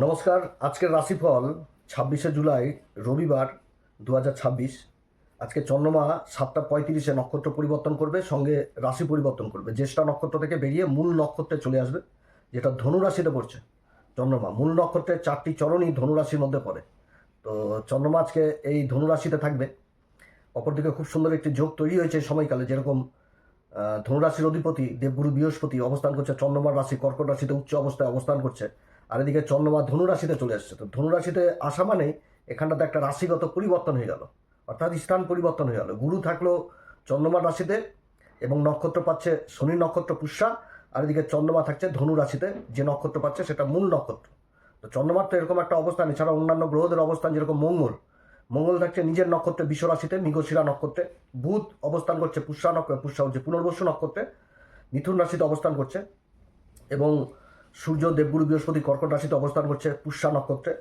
নমস্কার। আজকের রাশিফল 26শে জুলাই রবিবার 2026। আজকে চন্দ্রমা 7টা 35-এ নক্ষত্র পরিবর্তন করবে, সঙ্গে রাশি পরিবর্তন করবে। জ্যেষ্ঠা নক্ষত্র থেকে বেরিয়ে মূল নক্ষত্রে চলে আসবে, যেটা ধনু রাশিতে পড়ছে। চন্দ্রমা মূল নক্ষত্রের 4টি চরণই ধনু রাশির মধ্যে পড়ে। তো চন্দ্রমা আজকে এই ধনু রাশিতে থাকবে। অপরদিকে খুব সুন্দর একটি যোগ তৈরি হয়েছে এই সময়কালে, যেরকম ধনুরাশির অধিপতি দেবগুরু বৃহস্পতি অবস্থান করছে চন্দ্রমার রাশি কর্কট রাশিতে উচ্চ অবস্থায় অবস্থান করছে। আর এদিকে চন্দ্রমা ধনুরাশিতে চলে আসছে। তো ধনুরাশিতে আসা মানে এখানটাতে একটা রাশিগত পরিবর্তন হয়ে গেল, অর্থাৎ স্থান পরিবর্তন হয়ে গেল। গুরু থাকলো চন্দ্রমার রাশিতে এবং নক্ষত্র পাচ্ছে শনি নক্ষত্র পুষ্যা। আর এদিকে চন্দ্রমা থাকছে ধনু রাশিতে, যে নক্ষত্র পাচ্ছে সেটা মূল নক্ষত্র। তো চন্দ্রমার তো এরকম একটা অবস্থান। এছাড়া অন্যান্য গ্রহদের অবস্থান, যেরকম মঙ্গল থাকছে নিজের নক্ষত্রে বৃষ রাশিতে মৃগশিরা নক্ষত্রে। বুধ অবস্থান করছে পুষ্যা হচ্ছে পুনর্বসু নক্ষত্রে মিথুন রাশিতে অবস্থান করছে। এবং সূর্য দেবগুরু বৃহস্পতি কর্কট রাশিতে অবস্থান করছে পুষ্যা নক্ষত্রে।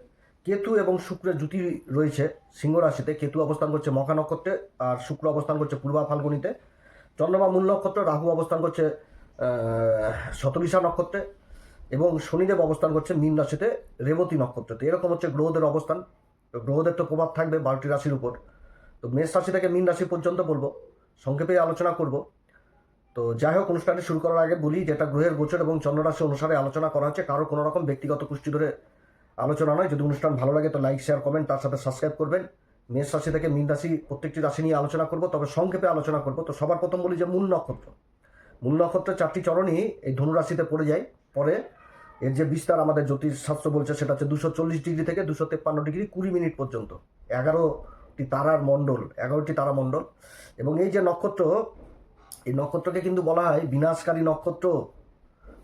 কেতু এবং শুক্রের জুতি রয়েছে সিংহ রাশিতে। কেতু অবস্থান করছে মখা নক্ষত্রে, আর শুক্র অবস্থান করছে পূর্বা ফাল্গুনিতে। চন্দ্রমা মূল নক্ষত্র, রাহু অবস্থান করছে শতবিশা নক্ষত্রে, এবং শনিদেব অবস্থান করছে মীন রাশিতে রেবতী নক্ষত্রে। তো এরকম হচ্ছে গ্রহদের অবস্থান। তো গ্রহদের তো প্রভাব থাকবে 12টি রাশির উপর। তো মেষ রাশি থেকে মীন রাশি পর্যন্ত বলবো, সংক্ষেপে আলোচনা করব। তো যাই হোক, অনুষ্ঠানটি শুরু করার আগে বলি, যেটা গ্রহের গোচর এবং চন্দ্ররাশি অনুসারে আলোচনা করা হচ্ছে, কারো কোনো রকম ব্যক্তিগত পুষ্টি ধরে আলোচনা নয়। যদি অনুষ্ঠান ভালো লাগে তো লাইক শেয়ার কমেন্ট, তার সাথে সাবস্ক্রাইব করবেন। মেষ রাশি থেকে মীন রাশি প্রত্যেকটি রাশি নিয়ে আলোচনা করব, তবে সংক্ষেপে আলোচনা করব। তো সবার প্রথম বলি যে মূল নক্ষত্রের 4টি চরণই এই ধনু রাশিতে পড়ে যায়। পরে এর যে বিস্তার আমাদের জ্যোতিষশাস্ত্র বলছে সেটা হচ্ছে 240 ডিগ্রি থেকে 253 ডিগ্রি 20 মিনিট পর্যন্ত। 11টি তারা মণ্ডল। এবং এই যে নক্ষত্র, এই নক্ষত্রকে কিন্তু বলা হয় বিনাশকারী নক্ষত্র।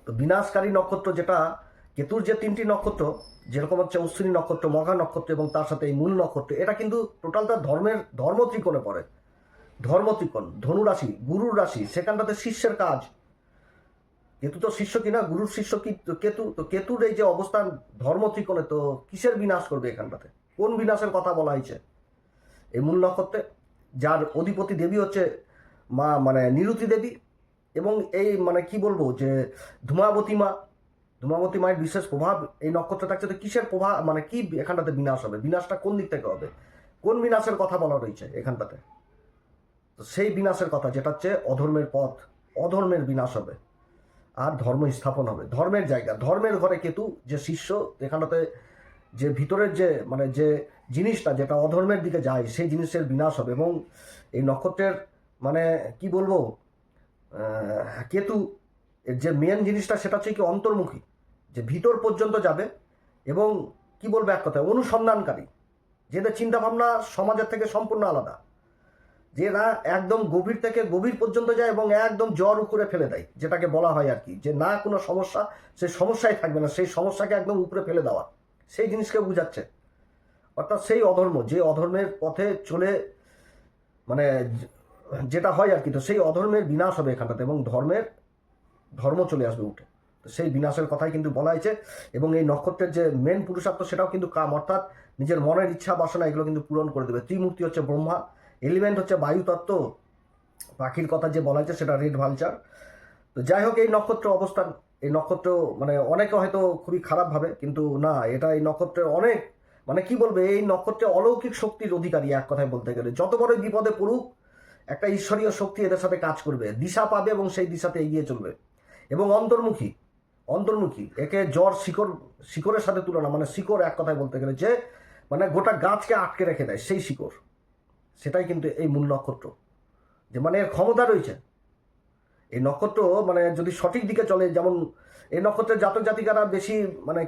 তো বিনাশকারী নক্ষত্র, যেটা কেতুর যে 3টি নক্ষত্র, যেরকম হচ্ছে অশ্বিনী নক্ষত্র, মঘা নক্ষত্র এবং তার সাথে এই মূল নক্ষত্র, এটা কিন্তু টোটাল তার ধর্ম ত্রিকোণে পড়ে। ধর্ম ত্রিকোণ, ধনু রাশি, গুরুর রাশি, সেখানটাতে শিষ্যের কাজ। কেতু তো শিষ্য কিনা, গুরুর শিষ্য কি কেতু। তো কেতুর এই যে অবস্থান ধর্ম ত্রিকোণে, তো কিসের বিনাশ করবে এখানটাতে? কোন বিনাশের কথা বলা হয়েছে এই মূল নক্ষত্রে? যার অধিপতি দেবী হচ্ছে মা নিরুতি দেবী। এবং এই কি বলবো যে ধূমাবতী মায়ের বিশেষ প্রভাব এই নক্ষত্রে থাকছে। তো কিসের প্রভাব, কি এখানটাতে বিনাশ হবে? বিনাশটা কোন দিক থেকে হবে? কোন বিনাশের কথা বলা রয়েছে এখানটাতে? তো সেই বিনাশের কথা, যেটা হচ্ছে অধর্মের পথ, অধর্মের বিনাশ হবে আর ধর্ম স্থাপন হবে। ধর্মের জায়গা, ধর্মের ঘরে কেতু যে শিষ্য, এখানটাতে যে ভিতরের যে জিনিসটা যেটা অধর্মের দিকে যায়, সেই জিনিসের বিনাশ হবে। এবং এই নক্ষত্রের কি বলবো, কেতু যে মেন জিনিসটা সেটা হচ্ছে কি অন্তর্মুখী, যে ভিতর পর্যন্ত যাবে। এবং কি বলবো, এক কথায় অনুসন্ধানকারী, যেটা চিন্তাভাবনা সমাজের থেকে সম্পূর্ণ আলাদা, যে না একদম গভীর থেকে গভীর পর্যন্ত যায় এবং একদম জ্বর উপরে ফেলে দেয়, যেটাকে বলা হয় আর কি, যে না কোনো সমস্যা, সেই সমস্যাই থাকবে না, সেই সমস্যাকে একদম উপরে ফেলে দেওয়া, সেই জিনিসকে বুঝাচ্ছে। অর্থাৎ সেই অধর্ম, যে অধর্মের পথে চলে মানে যেটা হয় আর কি, তো সেই অধর্মের বিনাশ হবে এখানটাতে এবং ধর্ম চলে আসবে উঠে। তো সেই বিনাশের কথাই কিন্তু বলা হয়েছে। এবং এই নক্ষত্রের যে মেন পুরুষার্থ, সেটাও কিন্তু কাম, অর্থাৎ নিজের মনের ইচ্ছা বাসনা এগুলো কিন্তু পূরণ করে দেবে। ত্রিমূর্তি হচ্ছে ব্রহ্মা, এলিমেন্ট হচ্ছে বায়ু তত্ত্ব, পাখির কথা যে বলা হয়েছে সেটা রেড ভালচার। তো যাই হোক, এই নক্ষত্র অবস্থান, এই নক্ষত্র অনেকে হয়তো খুবই খারাপ ভাবে, কিন্তু না, এটা এই নক্ষত্রের অনেক কি বলবে, এই নক্ষত্রে অলৌকিক শক্তির অধিকারী। এক কথায় বলতে গেলে যত বড় বিপদে পড়ুক, একটা ঈশ্বরীয় শক্তি এদের সাথে কাজ করবে, দিশা পাবে এবং সেই দিশাতে এগিয়ে চলবে। এবং অন্তর্মুখী একে জ্বর শিকড়ের সাথে তুলনা, শিকড় এক কথায় বলতে গেলে যে গোটা গাছকে আটকে রেখে দেয়, সেই শিকড়, সেটাই কিন্তু এই মূল নক্ষত্র। যে এর ক্ষমতা রয়েছে এই নক্ষত্র, যদি সঠিক দিকে চলে। যেমন এই নক্ষত্রের জাতক জাতিকারা বেশি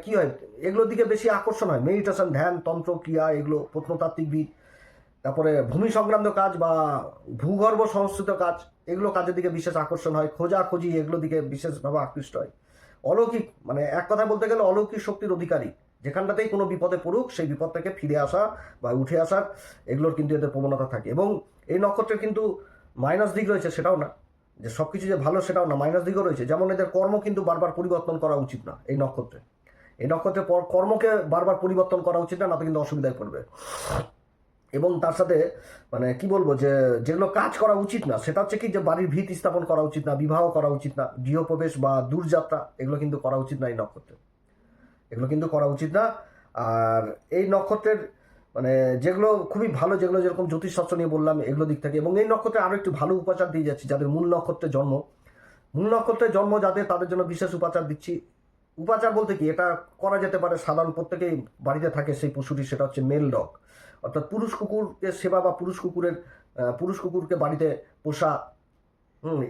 কি হয়, এগুলোর দিকে বেশি আকর্ষণ হয়। মেডিটেশন, ধ্যান, তন্ত্র, ক্রিয়া, এগুলো প্রত্নতাত্ত্বিকবিদ, তারপরে ভূমি সংক্রান্ত কাজ বা ভূগর্ভ সংস্কৃত কাজ, এগুলো কাজের দিকে বিশেষ আকর্ষণ হয়। খোঁজাখুঁজি, এগুলো দিকে বিশেষভাবে আকৃষ্ট হয়। অলৌকিক এক কথায় বলতে গেলে অলৌকিক শক্তির অধিকারী। যেখানটাতেই কোনো বিপদে পড়ুক, সেই বিপদ থেকে ফিরে আসা বা উঠে আসার, এগুলোর কিন্তু এদের প্রবণতা থাকে। এবং এই নক্ষত্রের কিন্তু মাইনাস দিক রয়েছে, সেটাও না যে সব কিছু যে ভালো, সেটাও না, মাইনাস দিকও রয়েছে। যেমন এদের কর্ম কিন্তু বারবার পরিবর্তন করা উচিত না এই নক্ষত্রে। এই নক্ষত্রের কর্মকে বারবার পরিবর্তন করা উচিত না, তো কিন্তু অসুবিধায় পড়বে। এবং তার সাথে কি বলবো, যে যেগুলো কাজ করা উচিত না, সেটা হচ্ছে কি, যে বাড়ির ভিত স্থাপন করা উচিত না, বিবাহ করা উচিত না, গৃহপ্রবেশ বা দূরযাত্রা, এগুলো কিন্তু করা উচিত না এই নক্ষত্রে। এগুলো কিন্তু করা উচিত না। আর এই নক্ষত্রের মানে যেগুলো খুবই ভালো, যেগুলো যেরকম জ্যোতিষশাস্ত্র নিয়ে বললাম এগুলো দিক থেকে, এবং এই নক্ষত্রে আরও একটু ভালো উপাচার দিয়ে যাচ্ছি যাদের মূল নক্ষত্রে জন্ম। মূল নক্ষত্রে জন্ম যাদের, তাদের জন্য বিশেষ উপাচার দিচ্ছি। উপাচার বলতে কি, এটা করা যেতে পারে সাধারণ প্রত্যেকেই বাড়িতে থাকে সেই পশুটি, সেটা হচ্ছে মেল ডগ, অর্থাৎ পুরুষ কুকুরকে সেবা বা পুরুষ কুকুরকে বাড়িতে পোষা।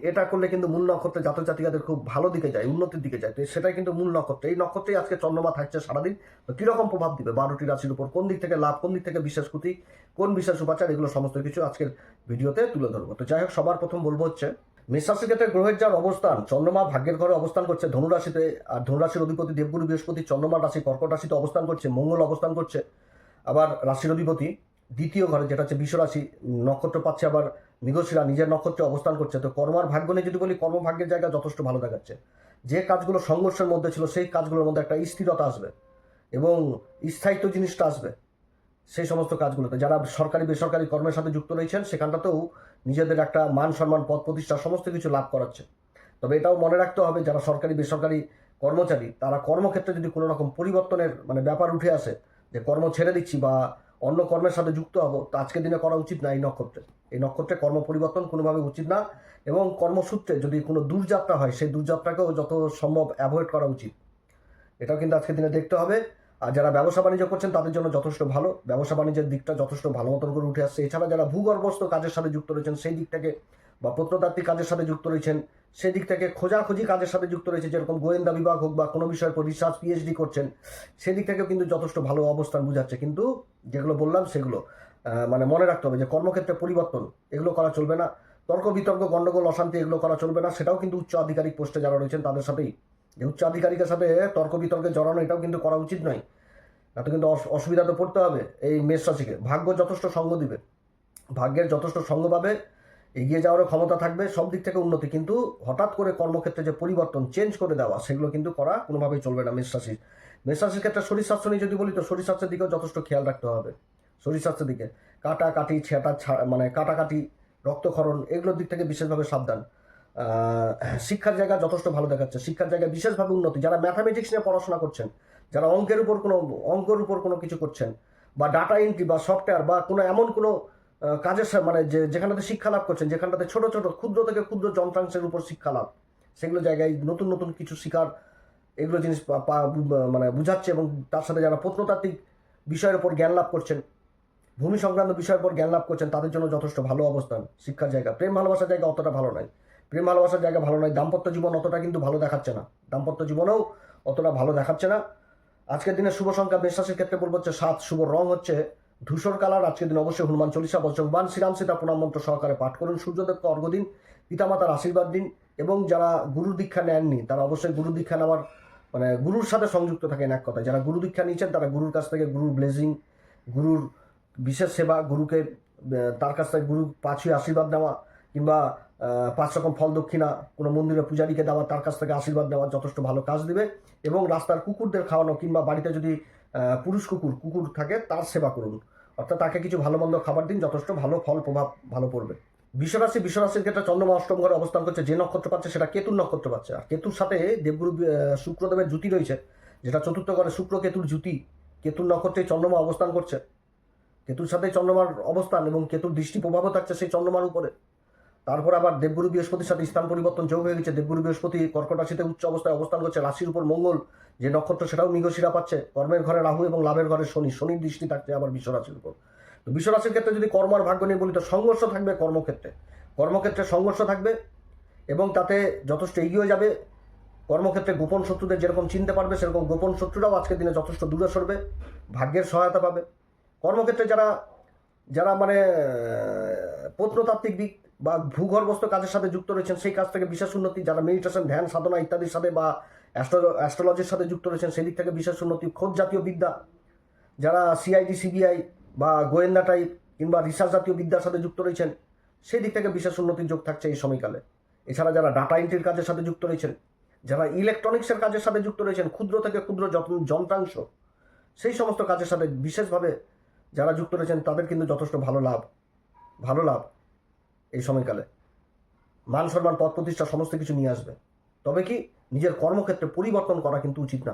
এটা করলে কিন্তু মূল নক্ষত্রে জাতক জাতিকাদের খুব ভালো দিকে যায়, উন্নতির দিকে যায়। তো সেটাই কিন্তু মূল নক্ষত্র। এই নক্ষত্রেই আজকে চন্দ্রমা থাকছে সারাদিন। তো কীরকম প্রভাব দিবে 12টি রাশির উপর, কোন দিক থেকে লাভ, কোন দিক থেকে বিশেষ ক্ষতি, কোন বিশেষ উপাচার, এগুলো সমস্ত কিছু আজকের ভিডিওতে তুলে ধরবো। তো যাই হোক, সবার প্রথম বলবো হচ্ছে মেষ রাশির ক্ষেত্রে গ্রহের যার অবস্থান, চন্দ্রমা ভাগ্যের ঘরে অবস্থান করছে ধনুরাশিতে, আর ধনুরাশির অধিপতি দেবগুরু বৃহস্পতি চন্দ্রমার রাশি কর্কট রাশিতে অবস্থান করছে, মঙ্গল অবস্থান করছে আবার রাশির অধিপতি দ্বিতীয় ঘরে, যেটা হচ্ছে বিশ্বরাশি, নক্ষত্র পাচ্ছে আবার মৃগশিরা, নিজের নক্ষত্রে অবস্থান করছে। তো কর্মার ভাগ্য নিয়ে যদি বলি, কর্মভাগ্যের জায়গা যথেষ্ট ভালো দেখাচ্ছে। যে কাজগুলো সংঘর্ষের মধ্যে ছিল সেই কাজগুলোর মধ্যে একটা স্থিরতা আসবে এবং স্থায়িত্ব জিনিসটা আসবে। সেই সমস্ত কাজগুলোতে যারা সরকারি বেসরকারি কর্মের সাথে যুক্ত রয়েছেন, সেখানটাতেও নিজেদের একটা মান সম্মান, পদ প্রতিষ্ঠা সমস্ত কিছু লাভ করাচ্ছে। তবে এটাও মনে রাখতে হবে, যারা সরকারি বেসরকারি কর্মচারী, তারা কর্মক্ষেত্রে যদি কোনো রকম পরিবর্তনের ব্যাপার উঠে আসে, যে কর্ম ছেড়ে দিচ্ছি বা অন্য কর্মের সাথে যুক্ত হব, তা আজকের দিনে করা উচিত না। এই নক্ষত্রে কর্ম পরিবর্তন কোনোভাবে উচিত না, এবং কর্মসূত্রে যদি কোনো দূরযাত্রা হয়, সেই দূরযাত্রাকেও যত সম্ভব অ্যাভয়েড করা উচিত। এটাও কিন্তু আজকের দিনে দেখতে হবে। আর যারা ব্যবসা বাণিজ্য করছেন তাদের জন্য যথেষ্ট ভালো, ব্যবসা বাণিজ্যের দিকটা যথেষ্ট ভালো মতন করে উঠে আসছে। এছাড়া যারা ভূগর্ভস্থ কাজের সাথে যুক্ত রয়েছেন সেই দিক থেকে, বা প্রত্নতাত্ত্বিক কাজের সাথে যুক্ত রয়েছেন সেই দিক থেকে, খোঁজাখুঁজি কাজের সাথে যুক্ত রয়েছে, যেরকম গোয়েন্দা বিভাগ হোক বা কোনো বিষয়ের উপর রিসার্চ পিএইচডি করছেন, সেদিক থেকেও কিন্তু যথেষ্ট ভালো অবস্থান বুঝাচ্ছে। কিন্তু যেগুলো বললাম সেগুলো মনে রাখতে হবে যে কর্মক্ষেত্রে পরিবর্তন এগুলো করা চলবে না। তর্ক বিতর্ক, গণ্ডগোল, অশান্তি এগুলো করা চলবে না। সেটাও কিন্তু উচ্চ আধিকারিক পোস্টে যারা রয়েছেন তাদের সাথেই, যে উচ্চ আধিকারিকের সাথে তর্ক বিতর্কে জড়ানো, এটাও কিন্তু করা উচিত নয়। না তো কিন্তু অসুবিধাতে পড়তে হবে এই মেষ রাশিকে। ভাগ্য যথেষ্ট সঙ্গ দিবে, ভাগ্যের যথেষ্ট সঙ্গ পাবে, এগিয়ে যাওয়ারও ক্ষমতা থাকবে, সব দিক থেকে উন্নতি। কিন্তু হঠাৎ করে কর্মক্ষেত্রে যে পরিবর্তন, চেঞ্জ করে দেওয়া, সেগুলো কিন্তু করা কোনোভাবেই চলবে না মেষ রাশির ক্ষেত্রে শরীর স্বাস্থ্য নিয়ে যদি বলি, তো শরীর স্বাস্থ্যের দিকেও যথেষ্ট খেয়াল রাখতে হবে। শরীর স্বাস্থ্যের দিকে কাটাকাটি, কাটাকাটি, রক্তক্ষরণ, এগুলোর দিক থেকে বিশেষভাবে সাবধান। শিক্ষার জায়গা যথেষ্ট ভালো দেখাচ্ছে, শিক্ষার জায়গায় বিশেষভাবে উন্নতি। যারা ম্যাথামেটিক্স নিয়ে পড়াশোনা করছেন, যারা অঙ্কের উপর কোনো কিছু করছেন, বা ডাটা এন্ট্রি বা সফটওয়্যার বা কোনো এমন কোনো কাজের যেখানটাতে শিক্ষা লাভ করছেন, যেখানটাতে ছোট ছোট ক্ষুদ্র থেকে ক্ষুদ্র যন্ত্রাংশের উপর শিক্ষা লাভ, সেগুলো জায়গায় নতুন নতুন কিছু শিকার, এগুলো জিনিস বুঝাচ্ছে। এবং তার সাথে যারা প্রত্নতাত্ত্বিক বিষয়ের উপর জ্ঞান লাভ করছেন, ভূমি সংক্রান্ত বিষয়ের উপর জ্ঞান লাভ করছেন, তাদের জন্য যথেষ্ট ভালো অবস্থান শিক্ষার জায়গা। প্রেম ভালোবাসার জায়গা অতটা ভালো নয়, দাম্পত্য জীবন অতটা কিন্তু ভালো দেখাচ্ছে না, দাম্পত্য জীবনেও অতটা ভালো দেখাচ্ছে না। আজকের দিনে শুভ সংখ্যা মেষ রাশির ক্ষেত্রে বলবো হচ্ছে 7, শুভ রং হচ্ছে ধূসর কালার। আজকের দিন অবশ্যই হনুমান চল্লিশা, ভগবান শ্রীরাম সীতা প্রণাম মন্ত্র সহকারে পাঠ করুন। সূর্যদেবকে অর্ঘ্য দিন, পিতামাতার আশীর্বাদ দিন, এবং যারা গুরুর দীক্ষা নেননি তারা অবশ্যই গুরু দীক্ষা নেওয়ার গুরুর সাথে সংযুক্ত থাকেন। এক কথায় যারা গুরু দীক্ষা নিয়েছেন তারা গুরুর কাছ থেকে গুরুর ব্লেসিং, গুরুর বিশেষ সেবা, গুরুকে তার কাছ থেকে গুরু পাঁচই আশীর্বাদ নেওয়া, কিংবা 5 রকম ফল দক্ষিণা কোনো মন্দিরে পূজারীকে দেওয়া, তার কাছ থেকে আশীর্বাদ নেওয়া যথেষ্ট ভালো কাজ দিবে। এবং রাস্তার কুকুরদের খাওয়ানো, কিংবা বাড়িতে যদি পুরুষ কুকুর থাকে তার সেবা করুন, অর্থাৎ তাকে কিছু ভালো মন্দ খাবার দিন, যথেষ্ট ভালো প্রভাব ভালো পড়বে। বিশ্বরাশির ক্ষেত্রে চন্দ্রমা অষ্টম ঘরে অবস্থান করছে, যে নক্ষত্র পাচ্ছে সেটা কেতুর নক্ষত্র পাচ্ছে। আর কেতুর সাথে দেবগুরু শুক্রদেবের জুতি রয়েছে, যেটা চতুর্থ ঘরে শুক্র কেতুর জুতি। কেতুর নক্ষত্রে চন্দ্রমা অবস্থান করছে, কেতুর সাথে চন্দ্রমার অবস্থান এবং কেতুর দৃষ্টি প্রভাবও থাকছে সেই চন্দ্রমার উপরে। তারপর আবার দেবগুরু বৃহস্পতির সাথে স্থান পরিবর্তন যোগ হয়ে গেছে। দেবগুরু বৃহস্পতি কর্কট রাশিতে উচ্চ অবস্থায় অবস্থান করছে, রাশির উপর মঙ্গল যে নক্ষত্র সেটাও মৃগশিরা পাচ্ছে। কর্মের ঘরে রাহু এবং লাভের ঘরে শনির দৃষ্টি থাকছে আবার বিশ্বরাশির উপর। তো বিশ্বরাশির ক্ষেত্রে যদি কর্ম আর ভাগ্য নিয়ে বলি, তো সংঘর্ষ থাকবে কর্মক্ষেত্রে সংঘর্ষ থাকবে, এবং তাতে যথেষ্ট এগিয়ে যাবে। কর্মক্ষেত্রে গোপন শত্রুদের যেরকম চিনতে পারবে, সেরকম গোপন শত্রুরাও আজকের দিনে যথেষ্ট দূরে সরবে, ভাগ্যের সহায়তা পাবে। কর্মক্ষেত্রে যারা প্রত্নতাত্ত্বিক দিক বা ভূগর্ভস্থ কাজের সাথে যুক্ত রয়েছেন, সেই কাজ থেকে বিশেষ উন্নতি। যারা মেডিটেশন, ধ্যান সাধনা ইত্যাদির সাথে বা অ্যাস্ট্রোলজির সাথে যুক্ত রয়েছেন, সেই দিক থেকে বিশেষ উন্নতি। খোঁজ জাতীয় বিদ্যা, যারা সিআইডি সিবিআই বা গোয়েন্দা টাইপ কিংবা রিসার্চ জাতীয় বিদ্যার সাথে যুক্ত রয়েছেন, সেই দিক থেকে বিশেষ উন্নতির যোগ থাকছে এই সময়কালে। এছাড়া যারা ডাটা এন্ট্রির কাজের সাথে যুক্ত রয়েছেন, যারা ইলেকট্রনিক্সের কাজের সাথে যুক্ত রয়েছেন, ক্ষুদ্র থেকে ক্ষুদ্র যন্ত্রাংশ, সেই সমস্ত কাজের সাথে বিশেষভাবে যারা যুক্ত রয়েছেন, তাদের কিন্তু যথেষ্ট ভালো লাভ এই সময়কালে। মান সম্মান, পদ প্রতিষ্ঠা সমস্ত কিছু নিয়ে আসবে। তবে কি নিজের কর্মক্ষেত্রে পরিবর্তন করা কিন্তু উচিত না।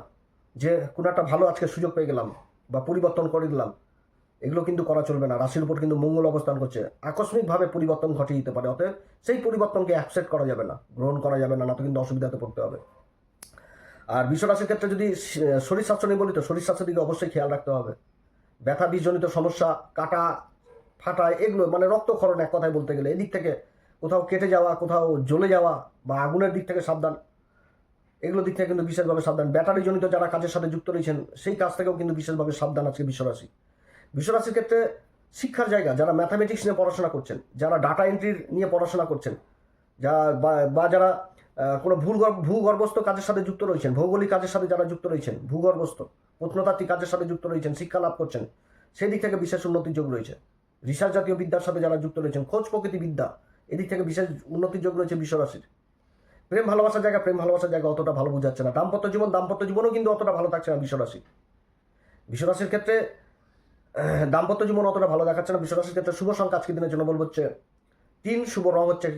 যে কোনো একটা ভালো আজকে সুযোগ পেয়ে গেলাম বা পরিবর্তন করে দিলাম, এগুলো কিন্তু করা চলবে না। রাশির উপর কিন্তু মঙ্গল অবস্থান করছে, আকস্মিকভাবে পরিবর্তন ঘটিয়ে দিতে পারে। অতএব সেই পরিবর্তনকে অ্যাকসেপ্ট করা যাবে না, গ্রহণ করা যাবে না, না তো কিন্তু অসুবিধাতে পড়তে হবে। আর বিশ্ব রাশির ক্ষেত্রে যদি শরীর স্বাস্থ্য নিয়ে বলি, তো শরীর স্বাস্থ্যের দিকে অবশ্যই খেয়াল রাখতে হবে। ব্যথা বীজজনিত সমস্যা, কাটা ফাটা, এগুলো মানে রক্তক্ষরণ এক কথায় বলতে গেলে, এদিক থেকে কোথাও কেটে যাওয়া, কোথাও জ্বলে যাওয়া বা আগুনের দিক থেকে সাবধান। এগুলো দিক থেকে কিন্তু বিশেষভাবে সাবধান। ব্যাটারি জনিত যারা কাজের সাথে যুক্ত রয়েছেন সেই কাজ থেকেও কিন্তু বিশেষভাবে সাবধান আজকে বিশ্বরাশি। বিশ্বরাশির ক্ষেত্রে শিক্ষার জায়গা, যারা ম্যাথামেটিক্স নিয়ে পড়াশোনা করছেন, যারা ডাটা এন্ট্রির নিয়ে পড়াশোনা করছেন, যা বা যারা কোনো ভূগর্ভস্থ কাজের সাথে যুক্ত রয়েছেন, ভৌগোলিক কাজের সাথে যারা যুক্ত রয়েছেন, ভূগর্ভস্থ প্রত্নতাত্ত্বিক কাজের সাথে যুক্ত রয়েছেন, শিক্ষা লাভ করছেন, সেই দিক থেকে বিশেষ উন্নতির যোগ রয়েছে। রিসার্চ জাতীয় বিদ্যার সাথে যারা যুক্ত রয়েছেন, খোঁজ প্রকৃতি বিদ্যা, এদিক থেকে বিশেষ উন্নতির যোগ রয়েছে বিশ্বরাশির। প্রেম ভালোবাসার জায়গা অতটা ভালো বোঝাচ্ছে না। দাম্পত্য জীবনও কিন্তু অতটা ভালো থাকছে না বিশ্বরাশি। বিশ্বরাশির ক্ষেত্রে দাম্পত্য জীবন অতটা ভালো দেখাচ্ছে না। বিশ্বরাশির ক্ষেত্রে শুভ সংখ্যা আজকের দিনের জন্য বলবো হচ্ছে 3, শুভ রং হচ্ছে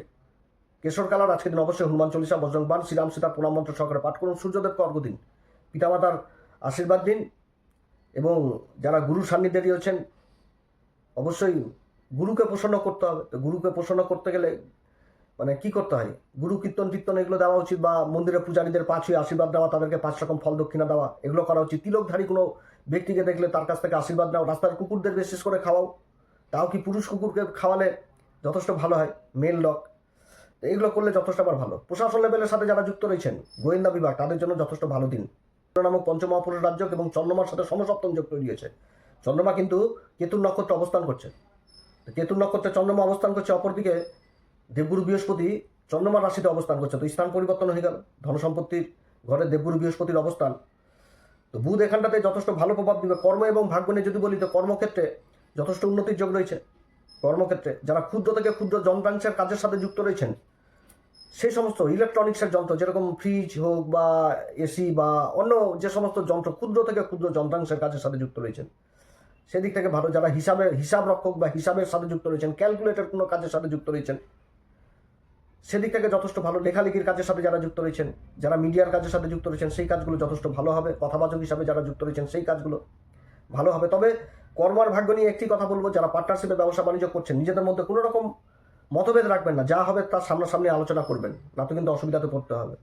কেশর কালার। আজকের দিন অবশ্যই হনুমান চল্লিশা, বজরংবাণ, শ্রীরাম সীতার প্রণাম মন্ত্র সহকারে পাঠ করুন। সূর্যদেবকে অর্ঘ্য দিন, পিতামাতার আশীর্বাদ দিন, এবং যারা গুরুর সান্নিধ্যে রয়েছেন অবশ্যই গুরুকে প্রসন্ন করতে হবে। তো গুরুকে প্রসন্ন করতে গেলে মানে কি করতে হয়, গুরু কীর্তন এগুলো দেওয়া উচিত, বা মন্দিরে পূজারীদের 5 আশীর্বাদ দেওয়া, তাদেরকে 5 রকম ফল দক্ষিণা দেওয়া, এগুলো করা উচিত। তিলকধারী কোনো ব্যক্তিকে দেখলে তার কাছ থেকে আশীর্বাদ নাও। রাস্তার কুকুরদের বিশেষ করে খাওয়াও, তাও কি পুরুষ কুকুরকে খাওয়ালে যথেষ্ট ভালো হয়, মেল ডগ। এইগুলো করলে যথেষ্ট আবার ভালো। প্রশাসন লেভেলের সাথে যারা যুক্ত রয়েছেন, গোয়েন্দা বিভাগ, তাদের জন্য যথেষ্ট ভালো দিন। নামক পঞ্চমহাপুরুষ রাজ্যক এবং চন্দ্রমার সাথে সমসপ্তম যোগ তৈরি হয়েছে। চন্দ্রমা কিন্তু কেতুর নক্ষত্রে অবস্থান করছে। কেতুর নক্ষত্রে চন্দ্রমা অবস্থান করছে, অপরদিকে দেবগুরু বৃহস্পতি চন্দ্রমা রাশিতে অবস্থান করছে। তো স্থান পরিবর্তন হয়ে গেল, ধনসম্পত্তির ঘরে দেবগুরু বৃহস্পতির অবস্থান। তো বুধ এখানটাতে যথেষ্ট ভালো প্রভাব দিবে। কর্ম এবং ভাগ্য নিয়ে যদি বলি, তো কর্মক্ষেত্রে যথেষ্ট উন্নতির যোগ রয়েছে। কর্মক্ষেত্রে যারা ক্ষুদ্র থেকে ক্ষুদ্র যন্ত্রাংশের কাজের সাথে যুক্ত রয়েছেন, সেই সমস্ত ইলেকট্রনিক্সের যন্ত্র, যেরকম ফ্রিজ হোক বা এসি বা অন্য যে সমস্ত যন্ত্র ক্ষুদ্র থেকে ক্ষুদ্র যন্ত্রাংশের কাজের সাথে যুক্ত রয়েছেন, সেদিক থেকে ভালো। যারা হিসাব রক্ষক বা হিসাবের সাথে যুক্ত রয়েছেন, ক্যালকুলেটর কোনো কাজের সাথে যুক্ত রয়েছেন, সেদিক থেকে যথেষ্ট ভালো। লেখালেখির কাজের সাথে যারা যুক্ত রয়েছেন, যারা মিডিয়ার কাজের সাথে যুক্ত রয়েছেন, সেই কাজগুলো যথেষ্ট ভালো হবে। কথাবাচক হিসাবে যারা যুক্ত রয়েছেন, সেই কাজগুলো ভালো হবে। তবে কর্ম আর ভাগ্য নিয়ে একটি কথা বলবো, যারা পার্টনারশিপে ব্যবসা বাণিজ্য করছেন, নিজেদের মধ্যে কোনো রকম মতভেদ রাখবেন না। যা হবে তার সামনাসামনি আলোচনা করবেন, না তো কিন্তু অসুবিধাতে পড়তে হবে,